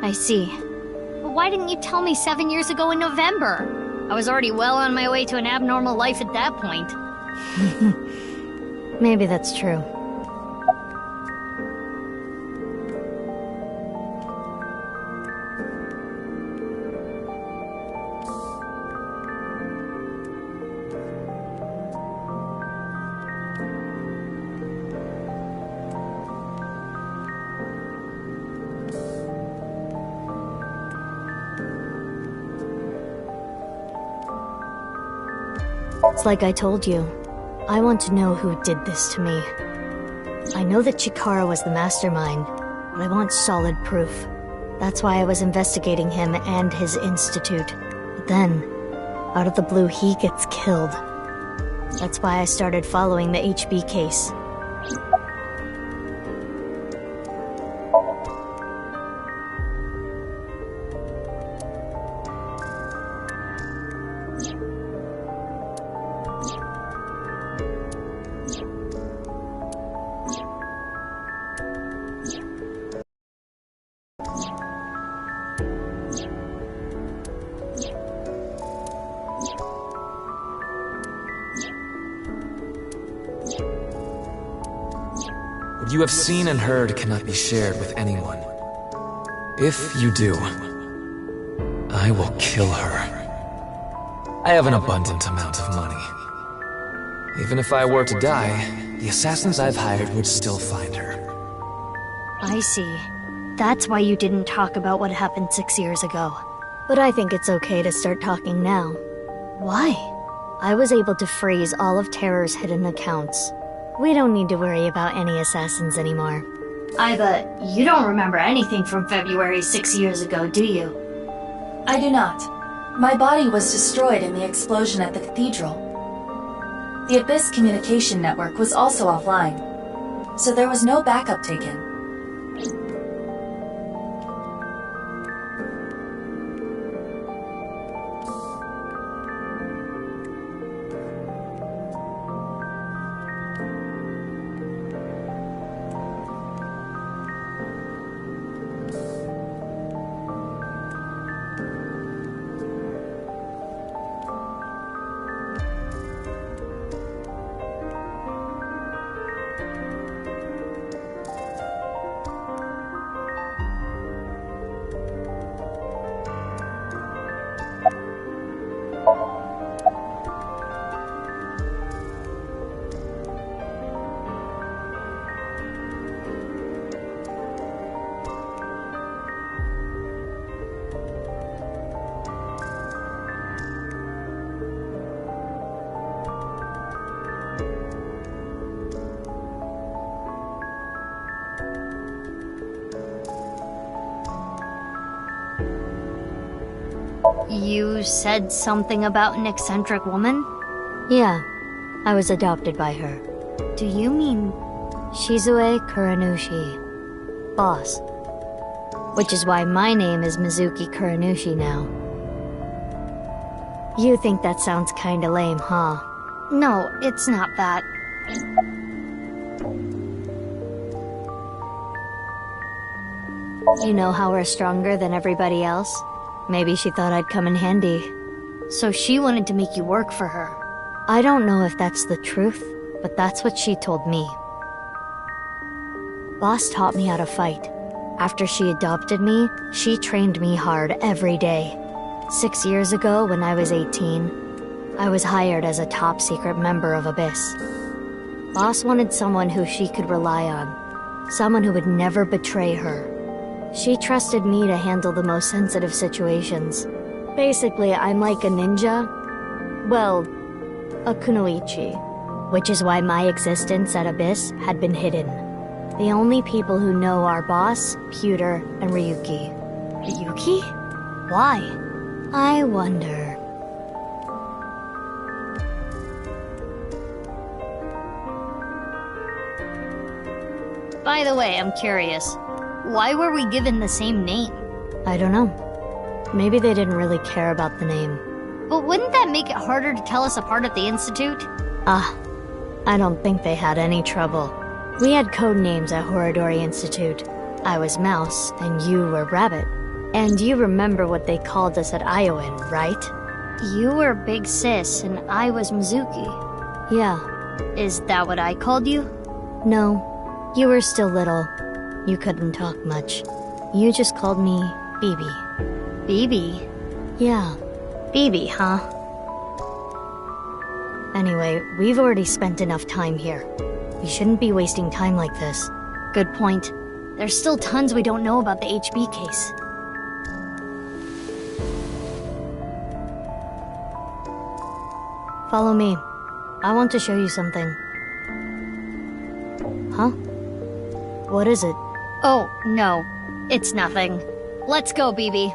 I see. But why didn't you tell me 7 years ago in November? I was already well on my way to an abnormal life at that point. Maybe that's true. It's like I told you. I want to know who did this to me. I know that Chikara was the mastermind, but I want solid proof. That's why I was investigating him and his institute. But then, out of the blue, he gets killed. That's why I started following the HB case. What you have seen and heard cannot be shared with anyone. If you do, I will kill her. I have an abundant amount of money. Even if I were to die, the assassins I've hired would still find her. I see. That's why you didn't talk about what happened 6 years ago. But I think it's okay to start talking now. Why? I was able to freeze all of Terror's hidden accounts. We don't need to worry about any assassins anymore. Aiba, you don't remember anything from February 6 years ago, do you? I do not. My body was destroyed in the explosion at the cathedral. The Abyss communication network was also offline, so there was no backup taken. You said something about an eccentric woman? Yeah, I was adopted by her. Do you mean... Shizue Kuranushi. Boss. Which is why my name is Mizuki Kuranushi now. You think that sounds kinda lame, huh? No, it's not that. You know how we're stronger than everybody else? Maybe she thought I'd come in handy. So she wanted to make you work for her. I don't know if that's the truth, but that's what she told me. Boss taught me how to fight. After she adopted me, she trained me hard every day. 6 years ago, when I was 18, I was hired as a top-secret member of Abyss. Boss wanted someone who she could rely on. Someone who would never betray her. She trusted me to handle the most sensitive situations. Basically, I'm like a ninja. Well, a kunoichi. Which is why my existence at Abyss had been hidden. The only people who know are Boss, Pewter, and Ryuki. Ryuki? Why? I wonder. By the way, I'm curious. Why were we given the same name? I don't know. Maybe they didn't really care about the name. But wouldn't that make it harder to tell us apart at the Institute? I don't think they had any trouble. We had code names at Horodori Institute. I was Mouse, and you were Rabbit. And you remember what they called us at Aiai, right? You were Big Sis, and I was Mizuki. Yeah. Is that what I called you? No. You were still little. You couldn't talk much. You just called me Bibi. Bibi? Yeah. Bibi, huh? Anyway, we've already spent enough time here. We shouldn't be wasting time like this. Good point. There's still tons we don't know about the HB case. Follow me. I want to show you something. Huh? What is it? Oh, no. It's nothing. Let's go, Bibi.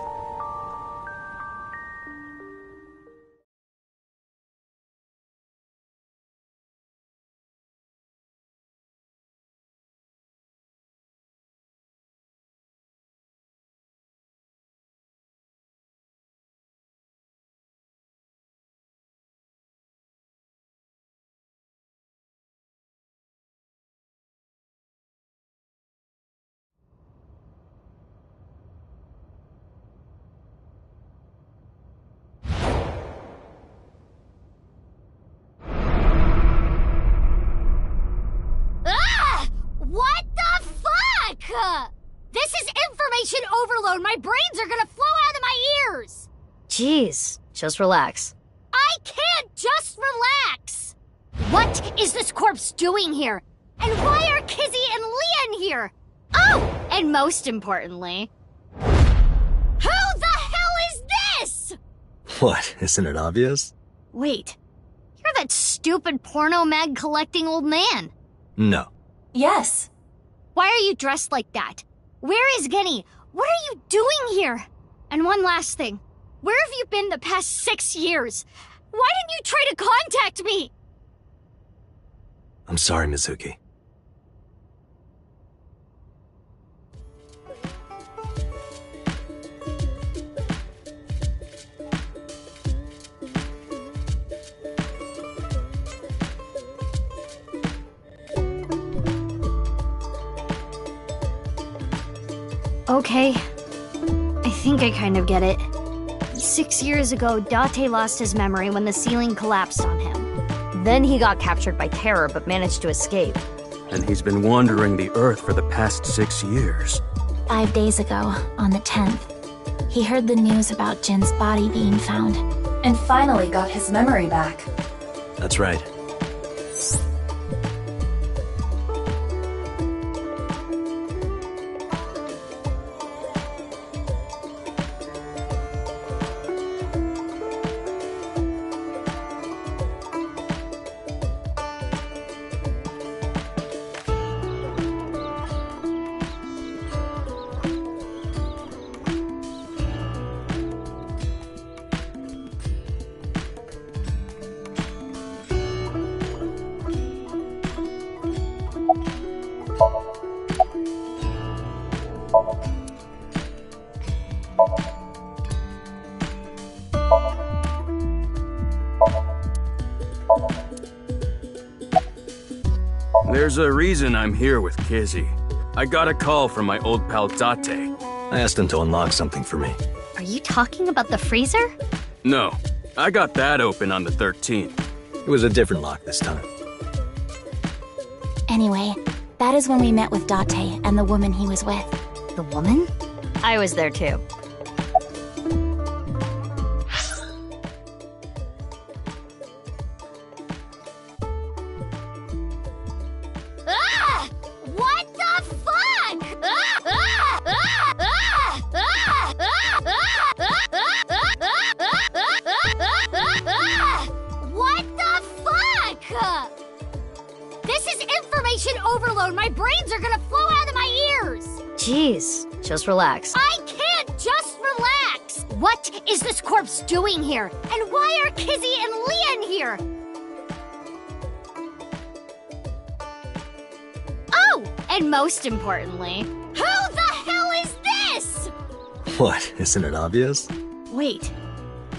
This is information overload! My brains are gonna flow out of my ears! Jeez, just relax. I can't just relax! What is this corpse doing here? And why are Kizzy and Leon here? Oh! And most importantly... who the hell is this? What, isn't it obvious? Wait, you're that stupid porno mag collecting old man. No. Yes. Why are you dressed like that? Where is Genny? What are you doing here? And one last thing. Where have you been the past 6 years? Why didn't you try to contact me? I'm sorry, Mizuki. Okay. I think I kind of get it. 6 years ago, Date lost his memory when the ceiling collapsed on him. Then he got captured by Terror but managed to escape. And he's been wandering the Earth for the past 6 years. 5 days ago, on the 10th, he heard the news about Jin's body being found. And finally got his memory back. That's right. There's a reason I'm here with Kizzy. I got a call from my old pal Date. I asked him to unlock something for me. Are you talking about the freezer? No, I got that open on the 13th. It was a different lock this time. Anyway, that is when we met with Date and the woman he was with. The woman? I was there too. Ah! What the fuck? What the fuck? This is information overload. My brains are gonna flow out of my ears. Jeez, just relax. I can't just relax. What is this corpse doing here? And why are Kizzy and Leon here? Oh, and most importantly, who the hell is this? What, isn't it obvious? Wait,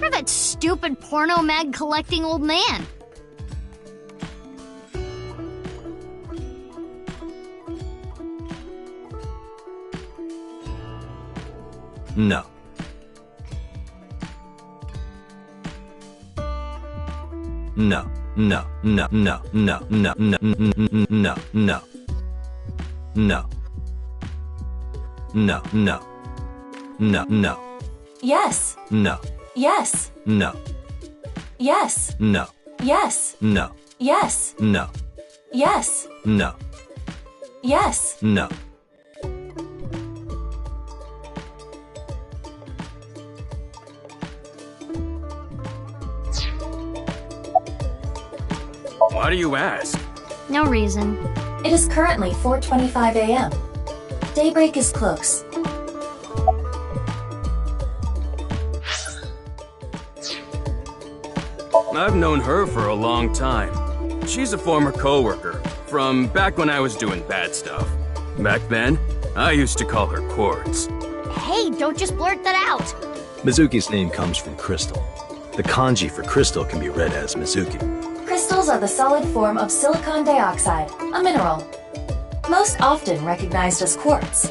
you're that stupid porno mag collecting old man. No. No, no, no, no, no, no, no, no, no. No. No, no. No, no. Yes. No. Yes. No. Yes. No. Yes. No. Yes. No. Yes. No. Yes. No. Why do you ask? No reason. It is currently 4:25 a.m. Daybreak is close. I've known her for a long time. She's a former coworker from back when I was doing bad stuff. Back then, I used to call her Quartz. Hey, don't just blurt that out. Mizuki's name comes from crystal. The kanji for crystal can be read as Mizuki. Crystals are the solid form of silicon dioxide, a mineral. Most often recognized as quartz.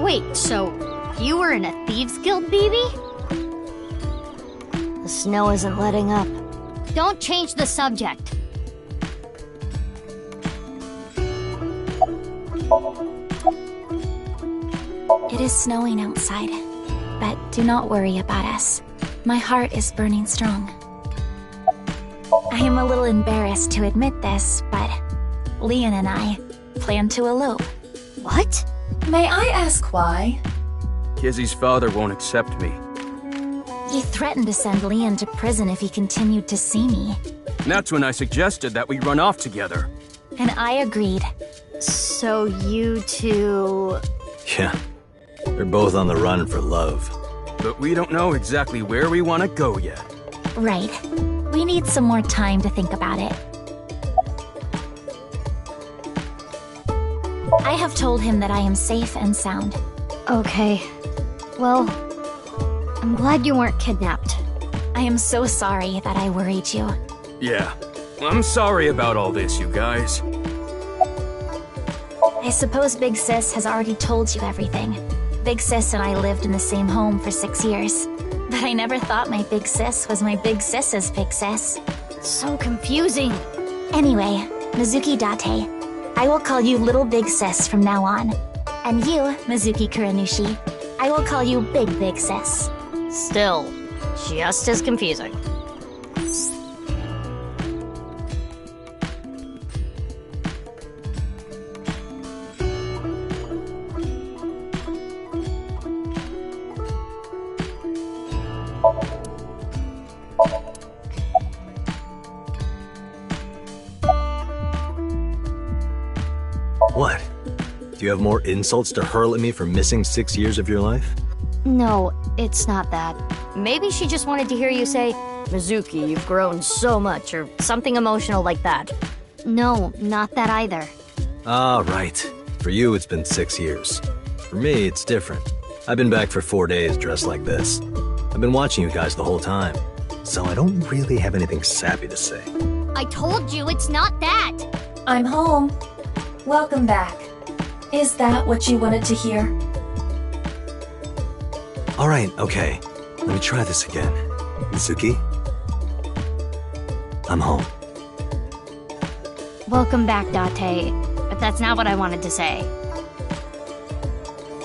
Wait, so you were in a Thieves Guild, BB? The snow isn't letting up. Don't change the subject. It is snowing outside, but do not worry about us. My heart is burning strong. I am a little embarrassed to admit this, but Leon and I plan to elope. What? May I ask why? Kizzy's father won't accept me. He threatened to send Leon to prison if he continued to see me. That's when I suggested that we run off together. And I agreed. So you two... Yeah. They're both on the run for love. But we don't know exactly where we want to go yet. Right. We need some more time to think about it. I have told him that I am safe and sound. Okay. Well, I'm glad you weren't kidnapped. I am so sorry that I worried you. Yeah. I'm sorry about all this, you guys. I suppose Big Sis has already told you everything. Big Sis and I lived in the same home for 6 years. But I never thought my Big Sis was my Big Sis's Big Sis. So confusing. Anyway, Mizuki Date, I will call you Little Big Sis from now on. And you, Mizuki Kuranushi, I will call you Big Sis. Still, just as confusing. What? Do you have more insults to hurl at me for missing 6 years of your life? No, it's not that. Maybe she just wanted to hear you say, Mizuki, you've grown so much, or something emotional like that. No, not that either. Ah, right. For you, it's been 6 years. For me, it's different. I've been back for 4 days dressed like this. I've been watching you guys the whole time, so I don't really have anything sappy to say. I told you it's not that. I'm home. Welcome back. Is that what you wanted to hear? Alright, okay. Let me try this again. Mizuki? I'm home. Welcome back, Date. But that's not what I wanted to say.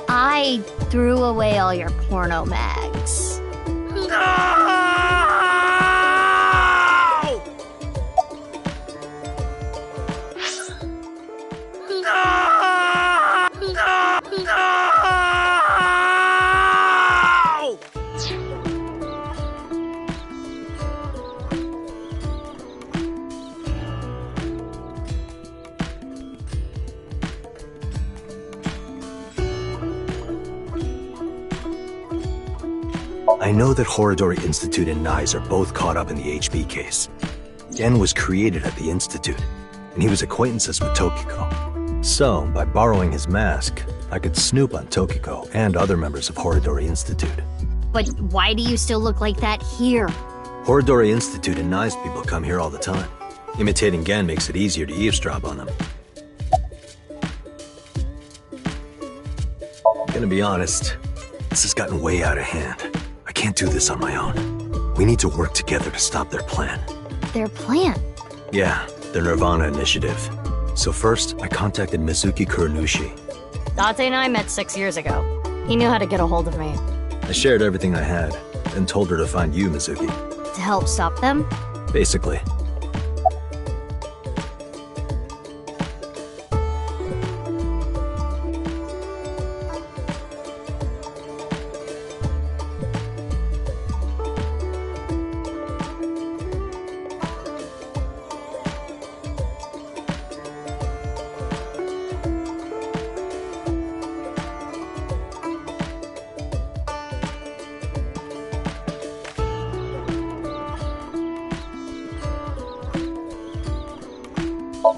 I threw away all your porno mags. I know that Horodori Institute and Nyes are both caught up in the HB case. Gen was created at the Institute, and he was acquaintances with Tokiko. So, by borrowing his mask, I could snoop on Tokiko and other members of Horodori Institute. But why do you still look like that here? Horodori Institute and Nyes people come here all the time. Imitating Gen makes it easier to eavesdrop on them. Gonna be honest, this has gotten way out of hand. I can't do this on my own. We need to work together to stop their plan. Their plan? Yeah, their Nirvana initiative. So first, I contacted Mizuki Kuronushi. Date and I met 6 years ago. He knew how to get a hold of me. I shared everything I had, and told her to find you, Mizuki. To help stop them? Basically.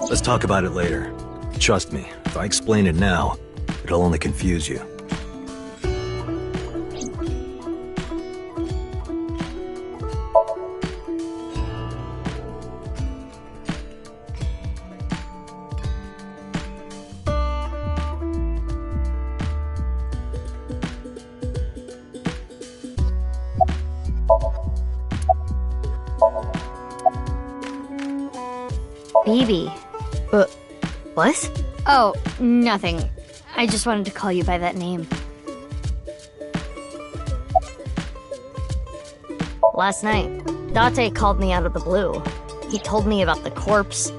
Let's talk about it later. Trust me, if I explain it now, it'll only confuse you. Baby. What? Oh, nothing. I just wanted to call you by that name. Last night, Date called me out of the blue. He told me about the corpse,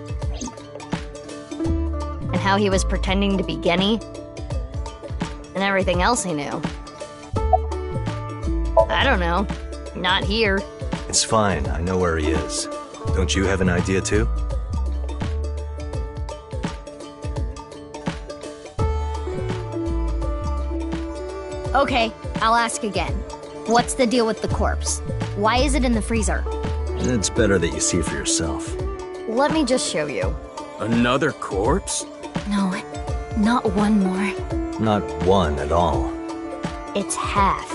and how he was pretending to be Genny, and everything else he knew. I don't know. Not here. It's fine, I know where he is. Don't you have an idea too? Okay, I'll ask again. What's the deal with the corpse? Why is it in the freezer? It's better that you see for yourself. Let me just show you. Another corpse? No, not one more. Not one at all. It's half.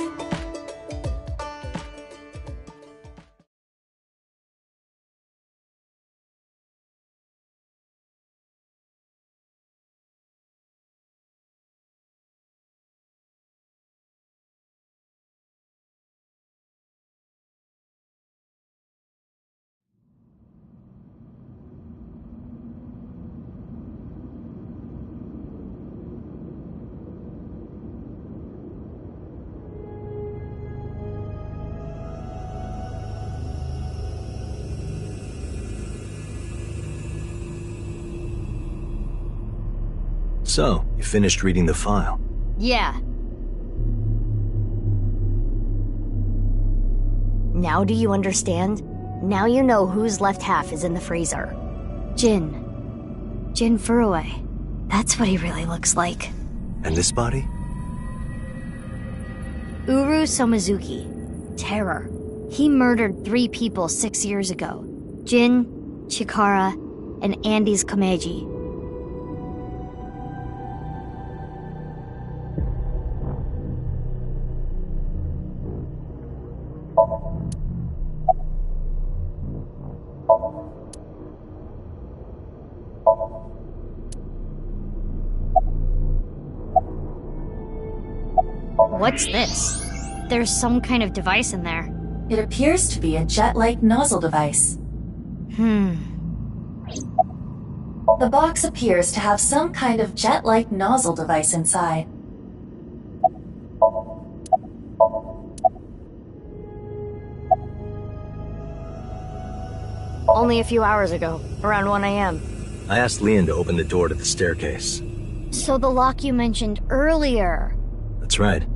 So, you finished reading the file? Yeah. Now do you understand? Now you know whose left half is in the freezer. Jin Furue. That's what he really looks like. And this body? Uru Somizuki. Terror. He murdered 3 people 6 years ago. Jin, Chikara, and Andes Kameji. What's this? there's some kind of device in there. It appears to be a jet-like nozzle device. The box appears to have some kind of jet-like nozzle device inside. Only a few hours ago, around 1 a.m. I asked Leon to open the door to the staircase. So the lock you mentioned earlier. That's right.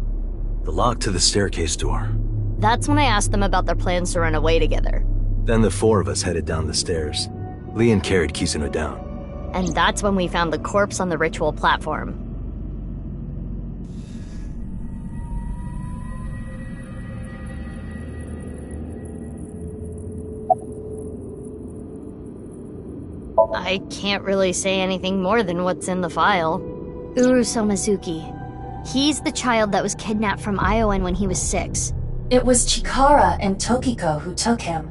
The lock to the staircase door. That's when I asked them about their plans to run away together. Then the four of us headed down the stairs. Leon carried Kizuna down. And that's when we found the corpse on the ritual platform. I can't really say anything more than what's in the file. Uru Somazuki. He's the child that was kidnapped from Aiai when he was 6. It was Chikara and Tokiko who took him.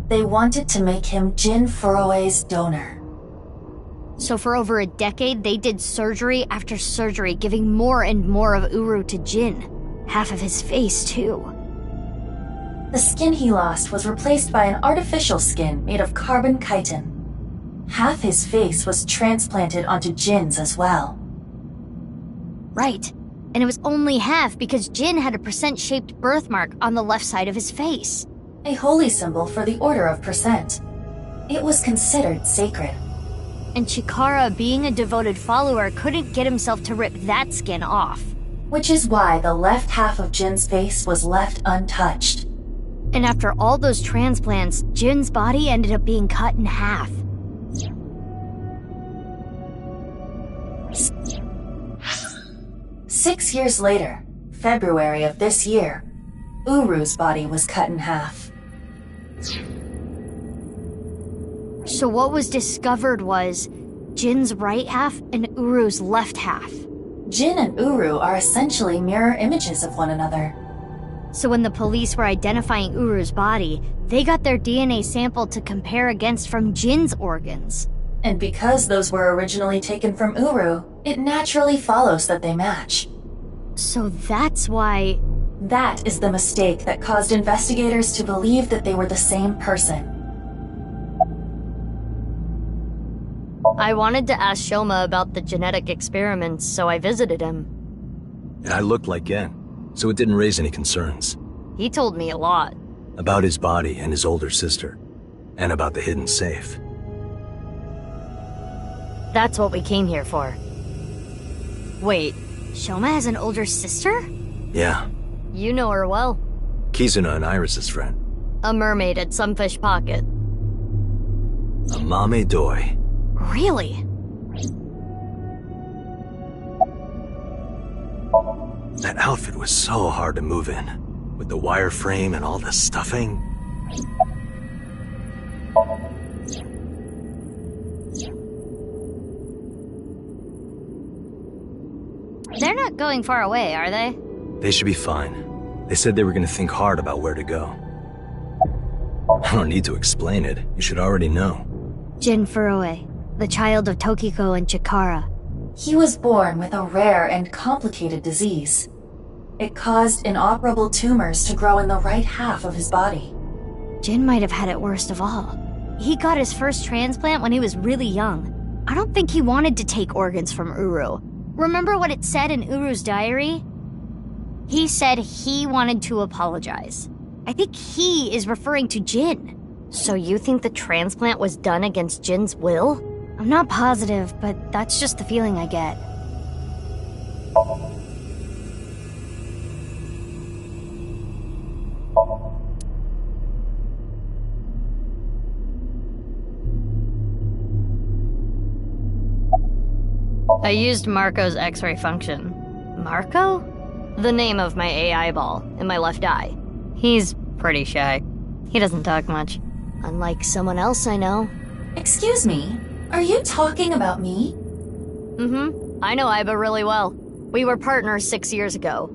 They wanted to make him Jin Furue's donor. So for over a decade, they did surgery after surgery, giving more and more of Uru to Jin. Half of his face, too. The skin he lost was replaced by an artificial skin made of carbon chitin. Half his face was transplanted onto Jin's as well. Right. And it was only half because Jin had a percent-shaped birthmark on the left side of his face. A holy symbol for the Order of Percent. It was considered sacred. And Chikara, being a devoted follower, couldn't get himself to rip that skin off. Which is why the left half of Jin's face was left untouched. And after all those transplants, Jin's body ended up being cut in half. Six years later, February of this year, Uru's body was cut in half. So what was discovered was Jin's right half and Uru's left half. Jin and Uru are essentially mirror images of one another. So when the police were identifying Uru's body, they got their DNA sample to compare against from Jin's organs. And because those were originally taken from Uru, it naturally follows that they match. So that's why... That is the mistake that caused investigators to believe that they were the same person. I wanted to ask Shoma about the genetic experiments, so I visited him. And I looked like Gen, so it didn't raise any concerns. He told me a lot. About his body and his older sister. And about the hidden safe. That's what we came here for. Wait, Shoma has an older sister? Yeah. You know her well. Kizuna and Iris's friend. A mermaid at Sunfish Pocket. A Mame Doi. Really? That outfit was so hard to move in. With the wireframe and all the stuffing. They're not going far away, are they? They should be fine. They said they were going to think hard about where to go. I don't need to explain it. You should already know. Jin Furue, the child of Tokiko and Chikara. He was born with a rare and complicated disease. It caused inoperable tumors to grow in the right half of his body. Jin might have had it worst of all. He got his first transplant when he was really young. I don't think he wanted to take organs from Uru. Remember what it said in Uru's diary? He said he wanted to apologize. I think he is referring to Jin. So you think the transplant was done against Jin's will? I'm not positive, but that's just the feeling I get. I used Marco's X-ray function. Marco? The name of my AI ball in my left eye. He's pretty shy. He doesn't talk much. Unlike someone else I know. Excuse me, are you talking about me? Mm-hmm. I know Aiba really well. We were partners 6 years ago.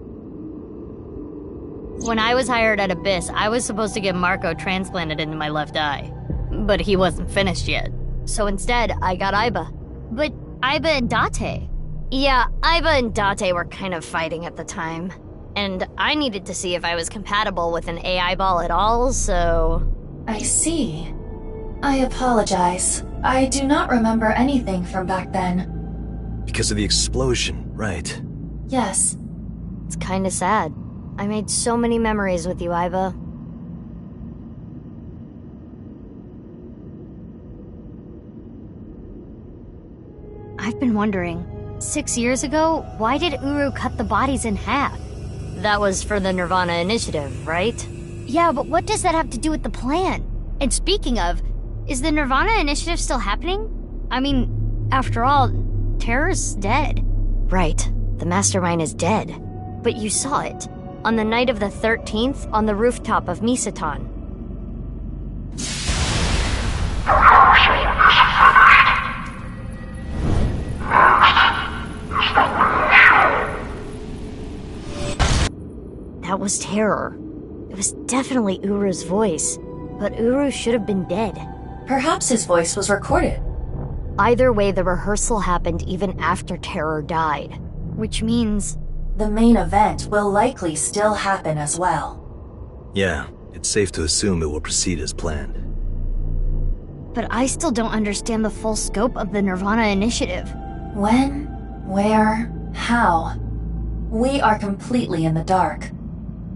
When I was hired at Abyss, I was supposed to get Marco transplanted into my left eye. But he wasn't finished yet. So instead, I got Aiba. But Aiba and Date? Yeah, Aiba and Date were kind of fighting at the time. And I needed to see if I was compatible with an AI ball at all, so... I see. I apologize. I do not remember anything from back then. Because of the explosion, right? Yes. It's kinda sad. I made so many memories with you, Aiba. I've been wondering, 6 years ago, why did Uru cut the bodies in half? That was for the Nirvana Initiative, right? Yeah, but what does that have to do with the plan? And speaking of, is the Nirvana Initiative still happening? I mean, after all, Terror's dead. Right, the mastermind is dead. But you saw it, on the night of the 13th, on the rooftop of Misatan. That was Terror. It was definitely Uru's voice, but Uru should have been dead. Perhaps his voice was recorded. Either way, the rehearsal happened even after Terror died. Which means... the main event will likely still happen as well. Yeah, it's safe to assume it will proceed as planned. But I still don't understand the full scope of the Nirvana Initiative. When? Where? How? We are completely in the dark.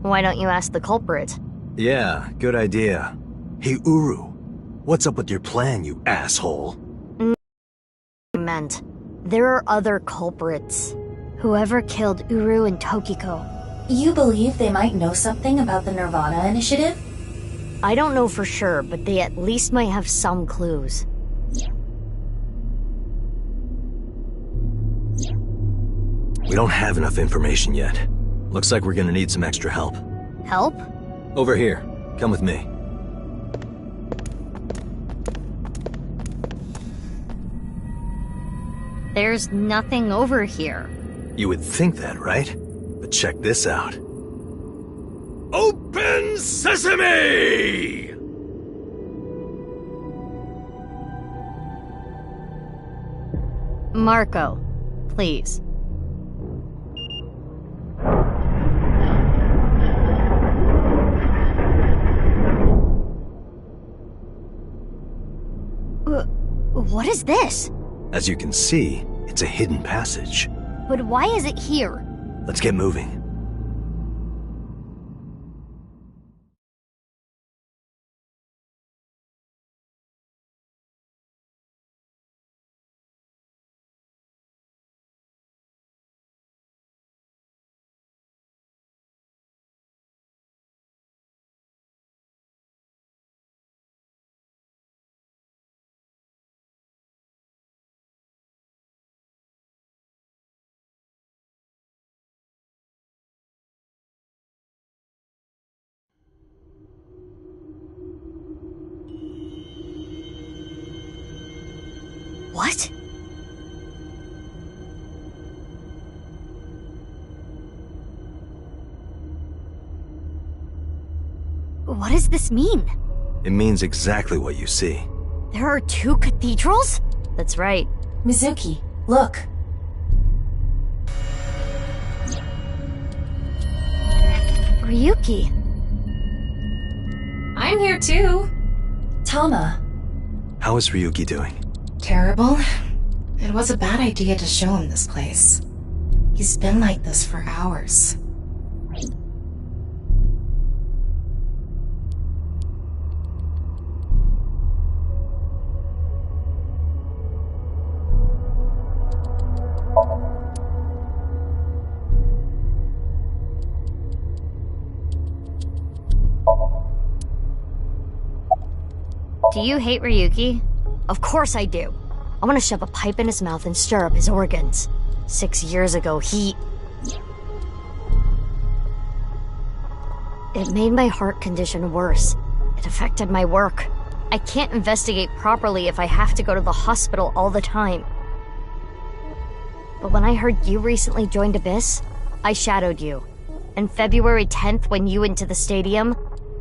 Why don't you ask the culprit? Yeah, good idea. Hey, Uru, what's up with your plan, you asshole? Meant. There are other culprits. Whoever killed Uru and Tokiko. You believe they might know something about the Nirvana Initiative? I don't know for sure, but they at least might have some clues. We don't have enough information yet. Looks like we're gonna need some extra help. Help? Over here. Come with me. There's nothing over here. You would think that, right? But check this out. Open sesame! Marco, please. What is this? As you can see, it's a hidden passage. But why is it here? Let's get moving. What? What does this mean? It means exactly what you see. There are 2 cathedrals? That's right. Mizuki, look. Ryuki. I'm here too. Tama. How is Ryuki doing? Terrible. It was a bad idea to show him this place. He's been like this for hours. Do you hate Ryuki? Of course I do. I want to shove a pipe in his mouth and stir up his organs. 6 years ago, It made my heart condition worse. It affected my work. I can't investigate properly if I have to go to the hospital all the time. But when I heard you recently joined Abyss, I shadowed you. And February 10th, when you went to the stadium,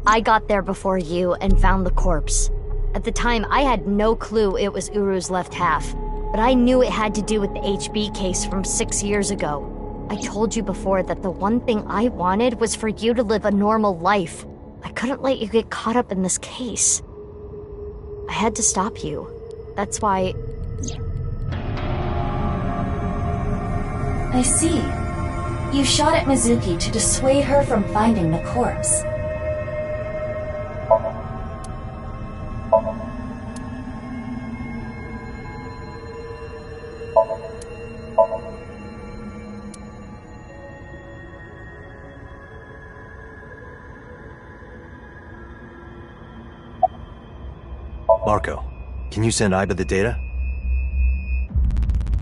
I got there before you and found the corpse. At the time, I had no clue it was Uru's left half, but I knew it had to do with the HB case from 6 years ago. I told you before that the one thing I wanted was for you to live a normal life. I couldn't let you get caught up in this case. I had to stop you. That's why... I see. You shot at Mizuki to dissuade her from finding the corpse. Marco, can you send Aiba the data?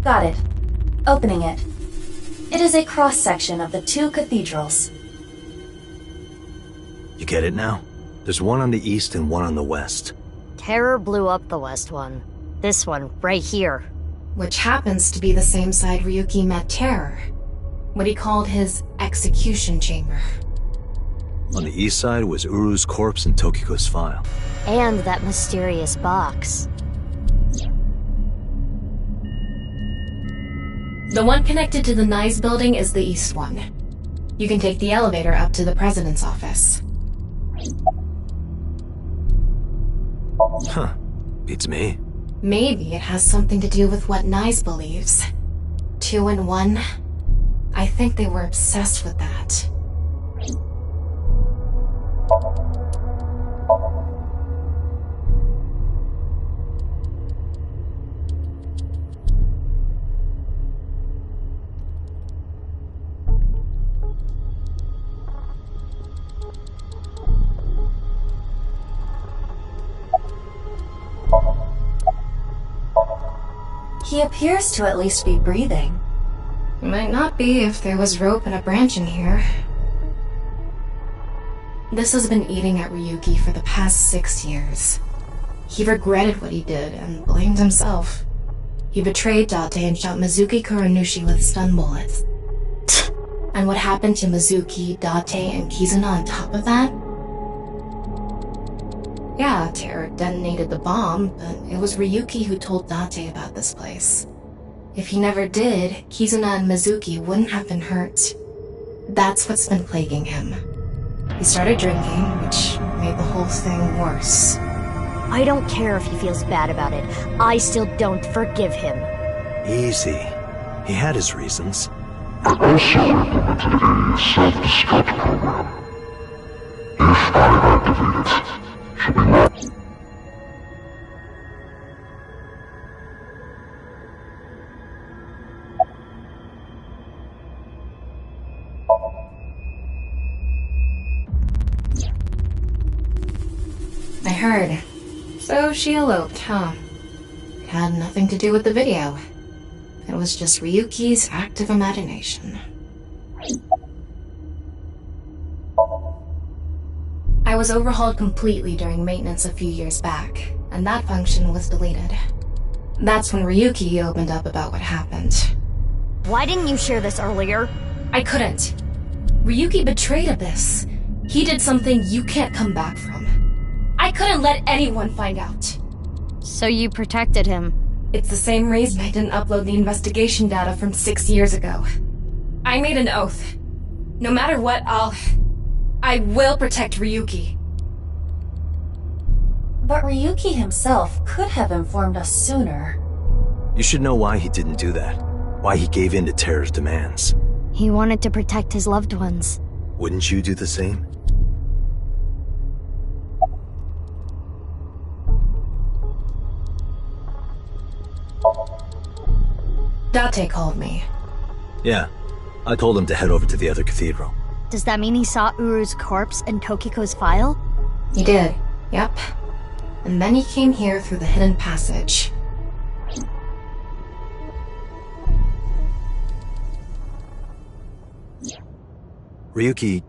Got it. Opening it. It is a cross-section of the two cathedrals. You get it now? There's one on the east and one on the west. Terror blew up the west one. This one, right here. Which happens to be the same side Ryuki met Terror. What he called his execution chamber. On the east side was Uru's corpse and Tokiko's file. And that mysterious box. The one connected to the Nice building is the east one. You can take the elevator up to the president's office. Huh. Beats me. Maybe it has something to do with what Nice believes. 2 in 1. I think they were obsessed with that. He appears to at least be breathing. Might not be if there was rope and a branch in here. This has been eating at Ryuki for the past 6 years. He regretted what he did and blamed himself. He betrayed Date and shot Mizuki Kuranushi with stun bullets. And what happened to Mizuki, Date, and Kizuna on top of that? Yeah, Terror detonated the bomb, but it was Ryuki who told Date about this place. If he never did, Kizuna and Mizuki wouldn't have been hurt. That's what's been plaguing him. He started drinking, which made the whole thing worse. I don't care if he feels bad about it. I still don't forgive him. Easy. He had his reasons. I also implemented a self-destruct program. If I activate it, she'll be locked. I heard. So she eloped, huh? It had nothing to do with the video. It was just Ryuki's active imagination. I was overhauled completely during maintenance a few years back, and that function was deleted. That's when Ryuki opened up about what happened. Why didn't you share this earlier? I couldn't. Ryuki betrayed Abyss. He did something you can't come back from. I couldn't let anyone find out. So you protected him? It's the same reason I didn't upload the investigation data from 6 years ago. I made an oath. No matter what, I will protect Ryuki. But Ryuki himself could have informed us sooner. You should know why he didn't do that. Why he gave in to Terror's demands. He wanted to protect his loved ones. Wouldn't you do the same? Date called me. Yeah. I told him to head over to the other cathedral. Does that mean he saw Uru's corpse and Tokiko's file? He did, yep. And then he came here through the hidden passage. Ryuki,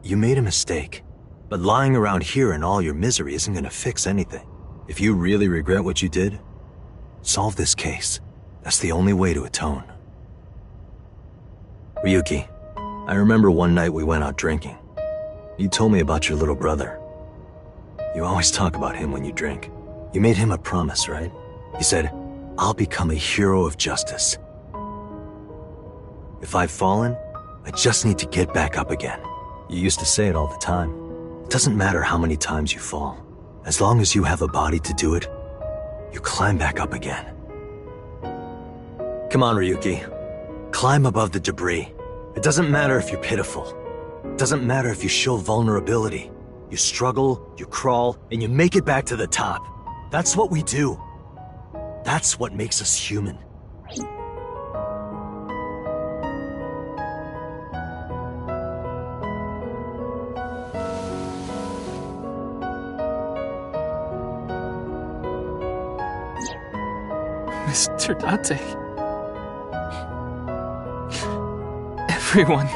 you made a mistake. But lying around here in all your misery isn't gonna fix anything. If you really regret what you did, solve this case. That's the only way to atone. Ryuki, I remember one night we went out drinking. You told me about your little brother. You always talk about him when you drink. You made him a promise, right? You said, I'll become a hero of justice. If I've fallen, I just need to get back up again. You used to say it all the time. It doesn't matter how many times you fall. As long as you have a body to do it, you climb back up again. Come on, Ryuki. Climb above the debris. It doesn't matter if you're pitiful. It doesn't matter if you show vulnerability. You struggle, you crawl, and you make it back to the top. That's what we do. That's what makes us human. Mr. Date. Everyone,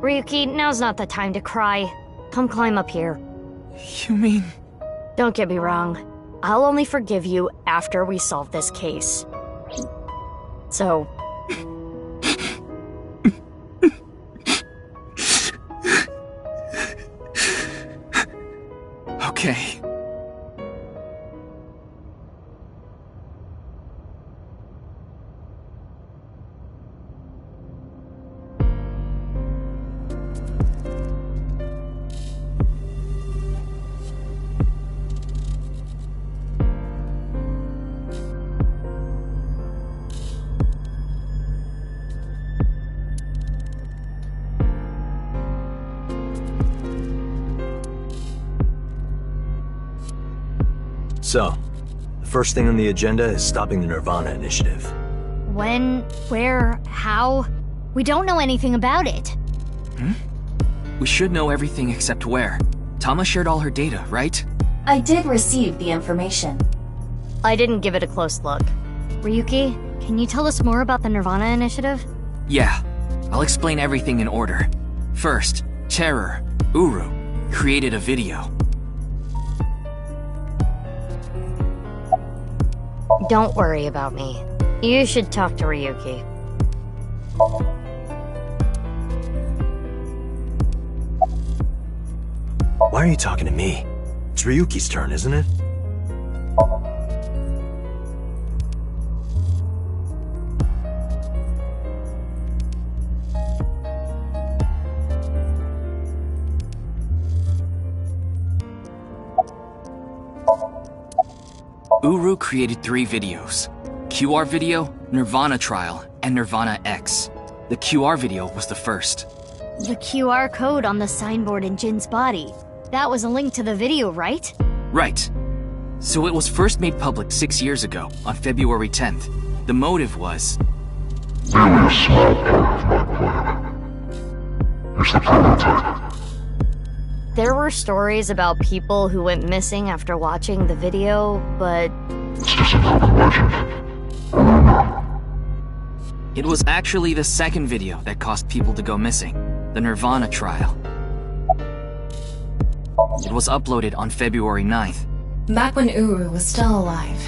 Ryuki, now's not the time to cry. Come climb up here. You mean... Don't get me wrong. I'll only forgive you after we solve this case. So... Okay. So, the first thing on the agenda is stopping the Nirvana initiative. When? Where? How? We don't know anything about it. We should know everything except where. Tama shared all her data, right? I did receive the information. I didn't give it a close look. Ryuki, can you tell us more about the Nirvana initiative? Yeah. I'll explain everything in order. First, Terror, Uru, created a video. Don't worry about me. You should talk to Ryuki. Why are you talking to me? It's Ryuki's turn, isn't it? Uru created 3 videos. QR video, Nirvana trial, and Nirvana X. The QR video was the first. The QR code on the signboard in Jin's body. That was a link to the video, right? Right. So it was first made public 6 years ago, on February 10th. The motive was... Merely a small part of my plan. It's the prototype. There were stories about people who went missing after watching the video, but... It's just an urban legend. It was actually the second video that caused people to go missing. The Nirvana trial. It was uploaded on February 9th. Back when Uru was still alive.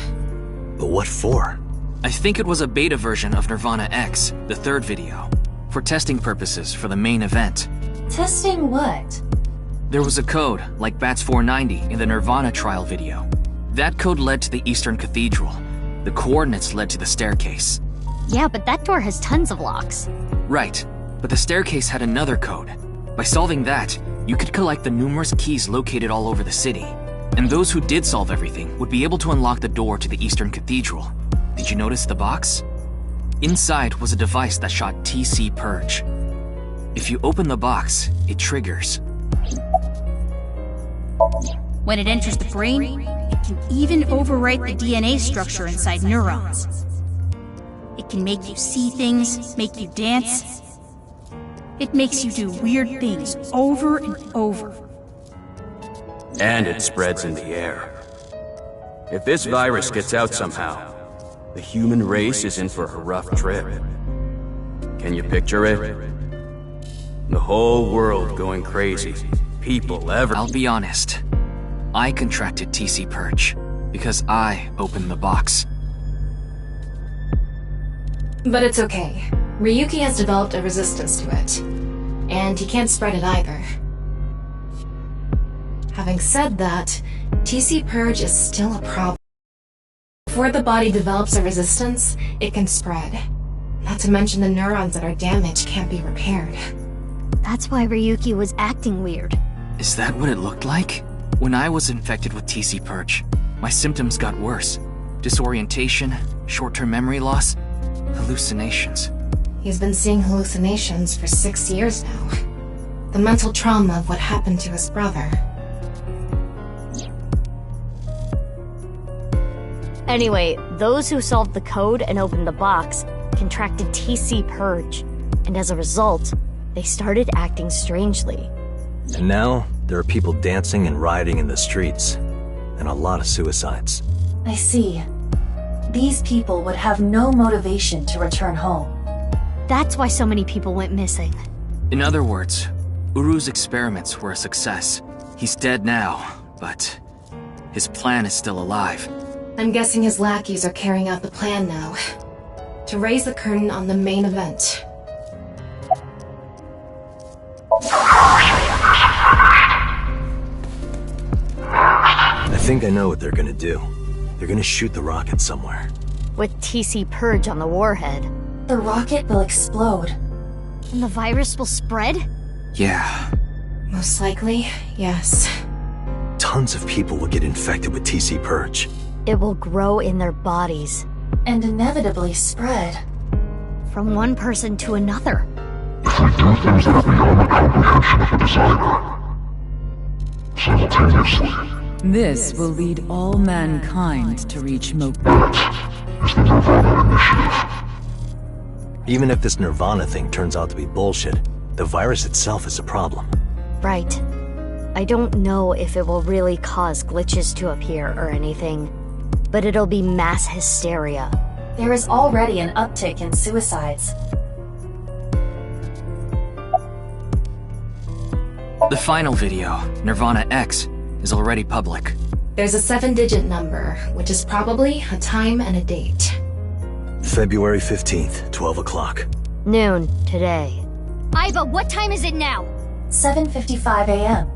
But what for? I think it was a beta version of Nirvana X, the third video. For testing purposes for the main event. Testing what? There was a code, like BATS 490 in the Nirvana trial video. That code led to the Eastern Cathedral. The coordinates led to the staircase. Yeah, but that door has tons of locks. Right, but the staircase had another code. By solving that, you could collect the numerous keys located all over the city. And those who did solve everything would be able to unlock the door to the Eastern Cathedral. Did you notice the box? Inside was a device that shot TC Purge. If you open the box, it triggers. When it enters the brain, it can even overwrite the DNA structure inside neurons. It can make you see things, make you dance. It makes you do weird things over and over. And it spreads in the air. If this virus gets out somehow, the human race is in for a rough trip. Can you picture it? The whole world going crazy. People ever... I'll be honest. I contracted TC Purge because I opened the box. But it's okay. Ryuki has developed a resistance to it. And he can't spread it either. Having said that, TC Purge is still a problem. Before the body develops a resistance, it can spread. Not to mention the neurons that are damaged can't be repaired. That's why Ryuki was acting weird. Is that what it looked like? When I was infected with TC Purge, my symptoms got worse. Disorientation, short-term memory loss, hallucinations. He's been seeing hallucinations for 6 years now. The mental trauma of what happened to his brother. Anyway, those who solved the code and opened the box contracted TC Purge, and as a result, they started acting strangely. And now, there are people dancing and rioting in the streets, and a lot of suicides. I see. These people would have no motivation to return home. That's why so many people went missing. In other words, Uru's experiments were a success. He's dead now, but his plan is still alive. I'm guessing his lackeys are carrying out the plan now. To raise the curtain on the main event. I think I know what they're gonna do. They're gonna shoot the rocket somewhere. With TC Purge on the warhead. The rocket will explode. And the virus will spread? Yeah. Most likely, yes. Tons of people will get infected with TC Purge. It will grow in their bodies. And inevitably spread. From one person to another. If we do things that are beyond the comprehension of a designer, simultaneously. This will lead all mankind to reach Mokka. That is the Nirvana Initiative. Even if this Nirvana thing turns out to be bullshit, the virus itself is a problem. Right. I don't know if it will really cause glitches to appear or anything, but it'll be mass hysteria. There is already an uptick in suicides. The final video, Nirvana X, is already public. There's a 7-digit number, which is probably a time and a date. February 15th, 12 o'clock. Noon, today. Aiba, what time is it now? 7:55 a.m.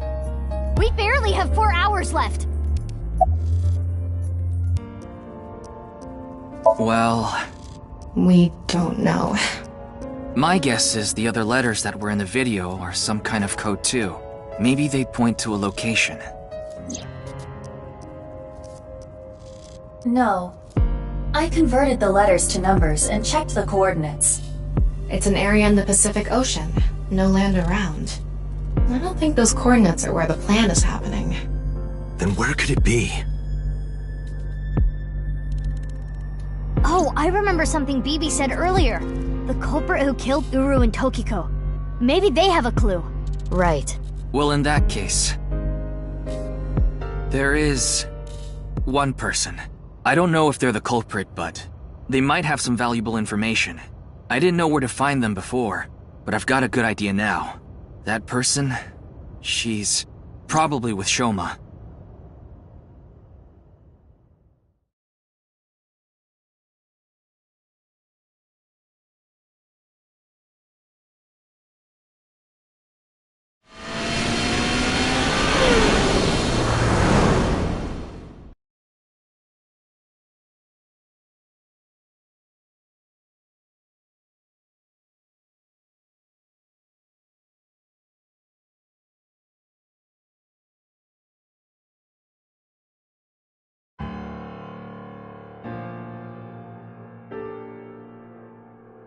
We barely have 4 hours left. Well... we don't know. My guess is the other letters that were in the video are some kind of code too. Maybe they point to a location. No. I converted the letters to numbers and checked the coordinates. It's an area in the Pacific Ocean. No land around. I don't think those coordinates are where the plan is happening. Then where could it be? Oh, I remember something Bibi said earlier. The culprit who killed Uru and Tokiko. Maybe they have a clue. Right. Well, in that case... there is... one person. I don't know if they're the culprit, but... they might have some valuable information. I didn't know where to find them before, but I've got a good idea now. That person... she's... probably with Shoma.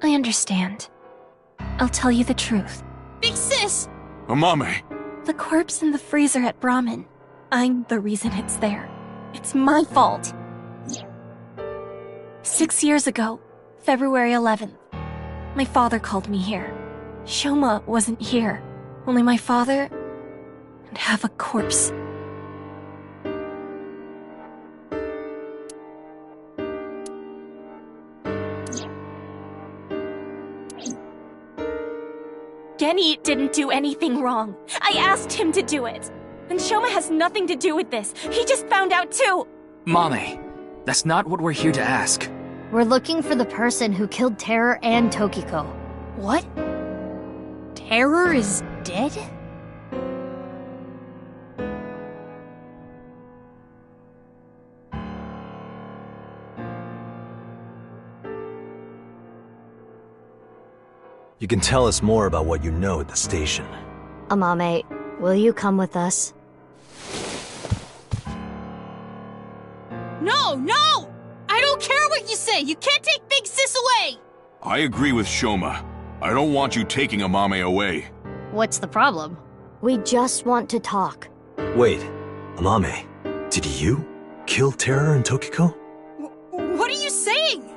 I understand. I'll tell you the truth. Big sis! Amame! The corpse in the freezer at Brahmin. I'm the reason it's there. It's my fault. 6 years ago, February 11th, my father called me here. Shoma wasn't here. Only my father and half a corpse. Genny didn't do anything wrong. I asked him to do it. And Shoma has nothing to do with this. He just found out too. Mame, that's not what we're here to ask. We're looking for the person who killed Terror and Tokiko. What? Terror is dead? You can tell us more about what you know at the station. Amame, will you come with us? No, no! I don't care what you say! You can't take Big Sis away! I agree with Shoma. I don't want you taking Amame away. What's the problem? We just want to talk. Wait, Amame, did you kill Terror and Tokiko? What are you saying?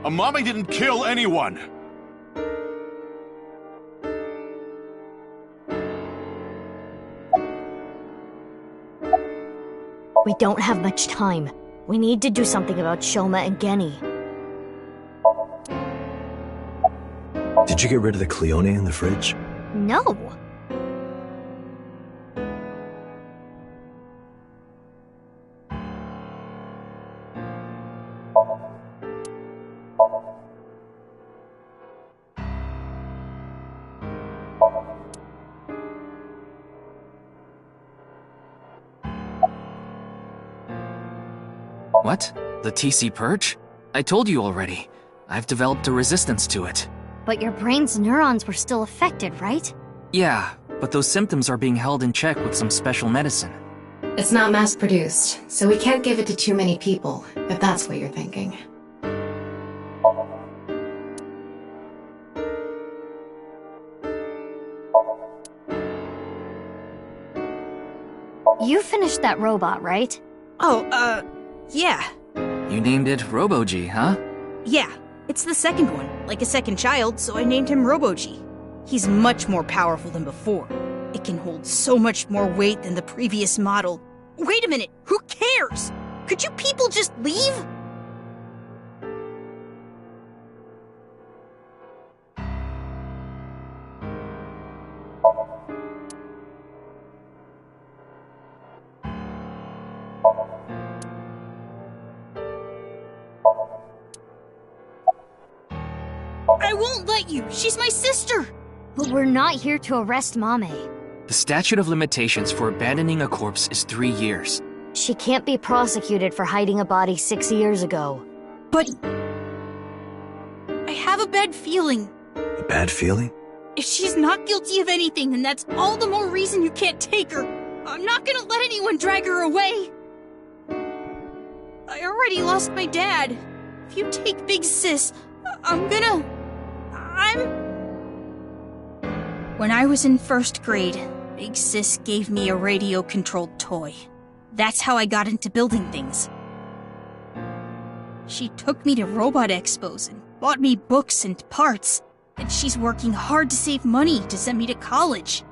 Amame didn't kill anyone! We don't have much time. We need to do something about Shoma and Geni. Did you get rid of the Cleone in the fridge? No. What? The TC Purge? I told you already. I've developed a resistance to it. But your brain's neurons were still affected, right? Yeah, but those symptoms are being held in check with some special medicine. It's not mass-produced, so we can't give it to too many people, if that's what you're thinking. You finished that robot, right? Oh, yeah. You named it Robo-G, huh? Yeah, it's the second one, like a second child, so I named him Robo-G. He's much more powerful than before. It can hold so much more weight than the previous model. Wait a minute, who cares? Could you people just leave? I won't let you! She's my sister! But we're not here to arrest Mame. The statute of limitations for abandoning a corpse is 3 years. She can't be prosecuted for hiding a body 6 years ago. But... I have a bad feeling. A bad feeling? If she's not guilty of anything, then that's all the more reason you can't take her. I'm not gonna let anyone drag her away. I already lost my dad. If you take Big Sis, When I was in first grade, Big Sis gave me a radio-controlled toy. That's how I got into building things. She took me to robot expos and bought me books and parts. And she's working hard to save money to send me to college.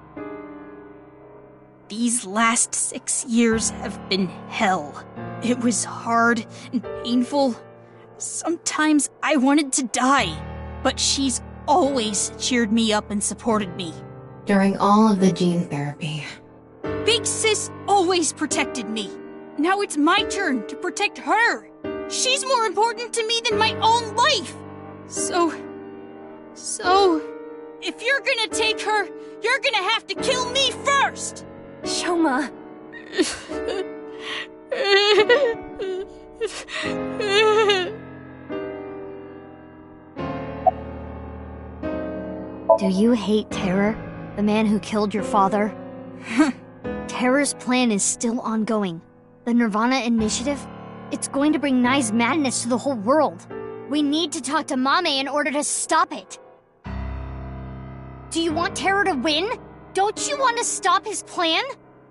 These last 6 years have been hell. It was hard and painful. Sometimes I wanted to die, but she's always cheered me up and supported me. During all of the gene therapy. Big Sis always protected me. Now it's my turn to protect her. She's more important to me than my own life. So, if you're gonna take her, you're gonna have to kill me first! Shoma. Do you hate Terror? The man who killed your father? Terror's plan is still ongoing. The Nirvana Initiative? It's going to bring Nai's madness to the whole world. We need to talk to Mame in order to stop it. Do you want Terror to win? Don't you want to stop his plan?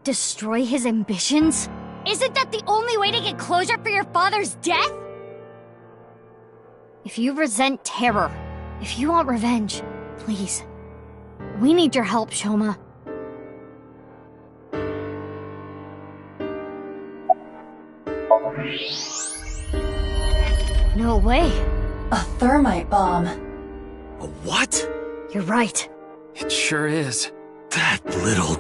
Destroy his ambitions? Isn't that the only way to get closure for your father's death? If you resent Terror, if you want revenge, please. We need your help, Shoma. No way. A thermite bomb. A what? You're right. It sure is. That little...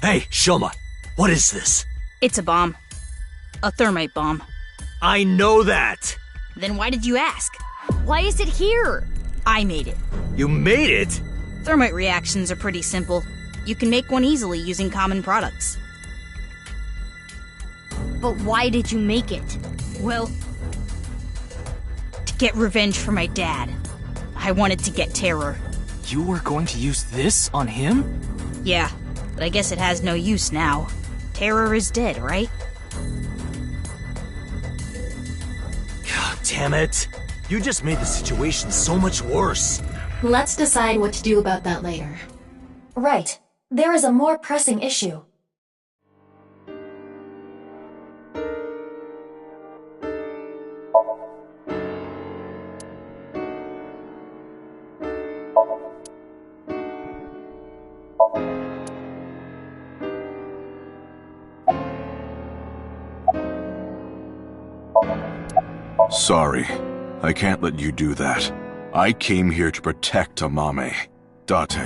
Hey, Shoma, what is this? It's a bomb. A thermite bomb. I know that! Then why did you ask? Why is it here? I made it. You made it? Thermite reactions are pretty simple. You can make one easily using common products. But why did you make it? Well, to get revenge for my dad. I wanted to get Terror. You were going to use this on him? Yeah, but I guess it has no use now. Terror is dead, right? God damn it. You just made the situation so much worse. Let's decide what to do about that later. Right. There is a more pressing issue. Sorry. I can't let you do that. I came here to protect Amame. Date,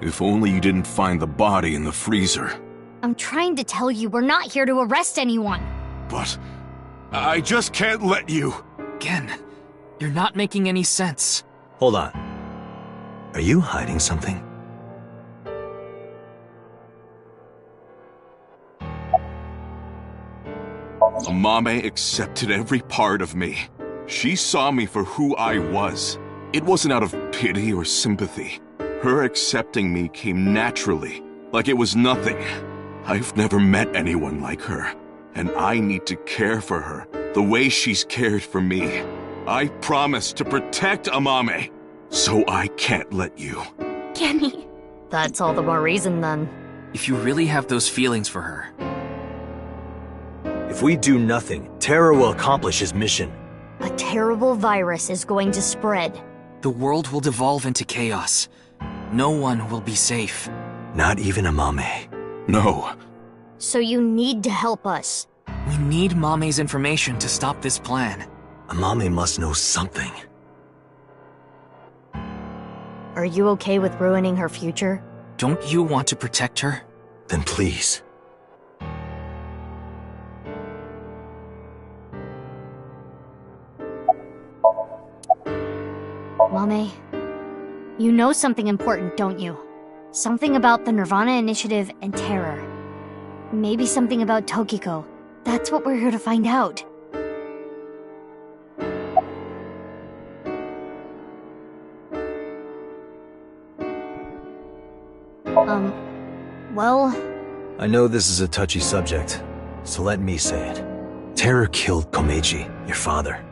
if only you didn't find the body in the freezer. I'm trying to tell you we're not here to arrest anyone. But I just can't let you. Again, you're not making any sense. Hold on. Are you hiding something? Amame accepted every part of me. She saw me for who I was. It wasn't out of pity or sympathy. Her accepting me came naturally, like it was nothing. I've never met anyone like her, and I need to care for her the way she's cared for me. I promised to protect Amame, so I can't let you. Kenny. That's all the more reason then. If you really have those feelings for her. If we do nothing, Terror will accomplish his mission. A terrible virus is going to spread. The world will devolve into chaos. No one will be safe. Not even Amame. No. So you need to help us. We need Mame's information to stop this plan. Amame must know something. Are you okay with ruining her future? Don't you want to protect her? Then please. Mame, you know something important, don't you? Something about the Nirvana Initiative and Terror. Maybe something about Tokiko. That's what we're here to find out. Well... I know this is a touchy subject, so let me say it. Terror killed Komeiji, your father.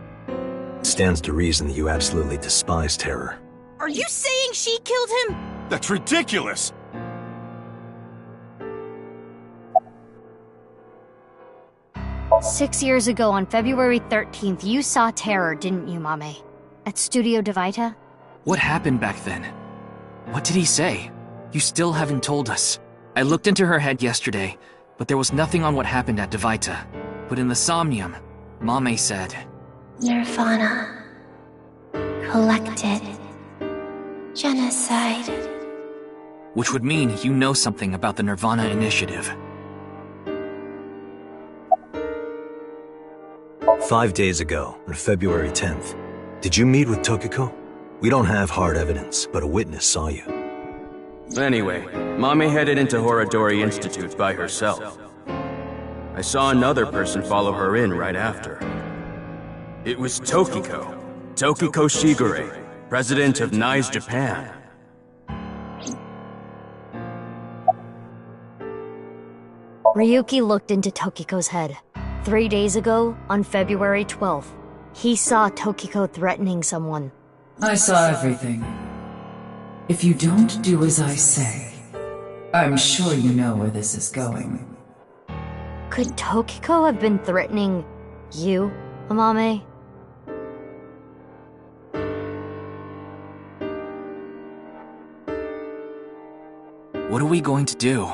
It stands to reason that you absolutely despise Terror. Are you saying she killed him? That's ridiculous! "6 years ago on February 13th, you saw Terror, didn't you, Mame? At Studio Devita? What happened back then? What did he say? You still haven't told us. I looked into her head yesterday, but there was nothing on what happened at Devita. But in the Somnium, Mame said... Nirvana. Collected. Genocide. Which would mean you know something about the Nirvana Initiative. 5 days ago, on February 10th, did you meet with Tokiko? We don't have hard evidence, but a witness saw you. Anyway, Mame headed into Horadori Institute by herself. I saw another person follow her in right after. It was Tokiko. Tokiko Shigure, president of NICE Japan. Ryuki looked into Tokiko's head. 3 days ago, on February 12th, he saw Tokiko threatening someone. I saw everything. If you don't do as I say, I'm sure you know where this is going. Could Tokiko have been threatening you, Amame? What are we going to do?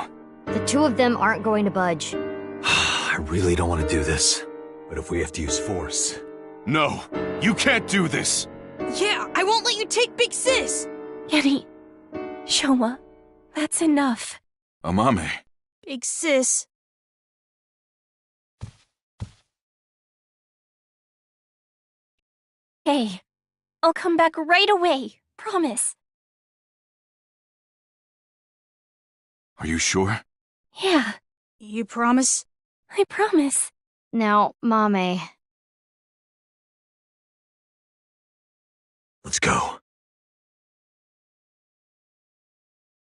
The two of them aren't going to budge. I really don't want to do this, but if we have to use force... No, you can't do this! Yeah, I won't let you take Big Sis! Kenny. Shoma. That's enough. Amame. Big Sis. Hey. I'll come back right away. Promise. Are you sure? Yeah. You promise? I promise. Now, Mommy. Let's go.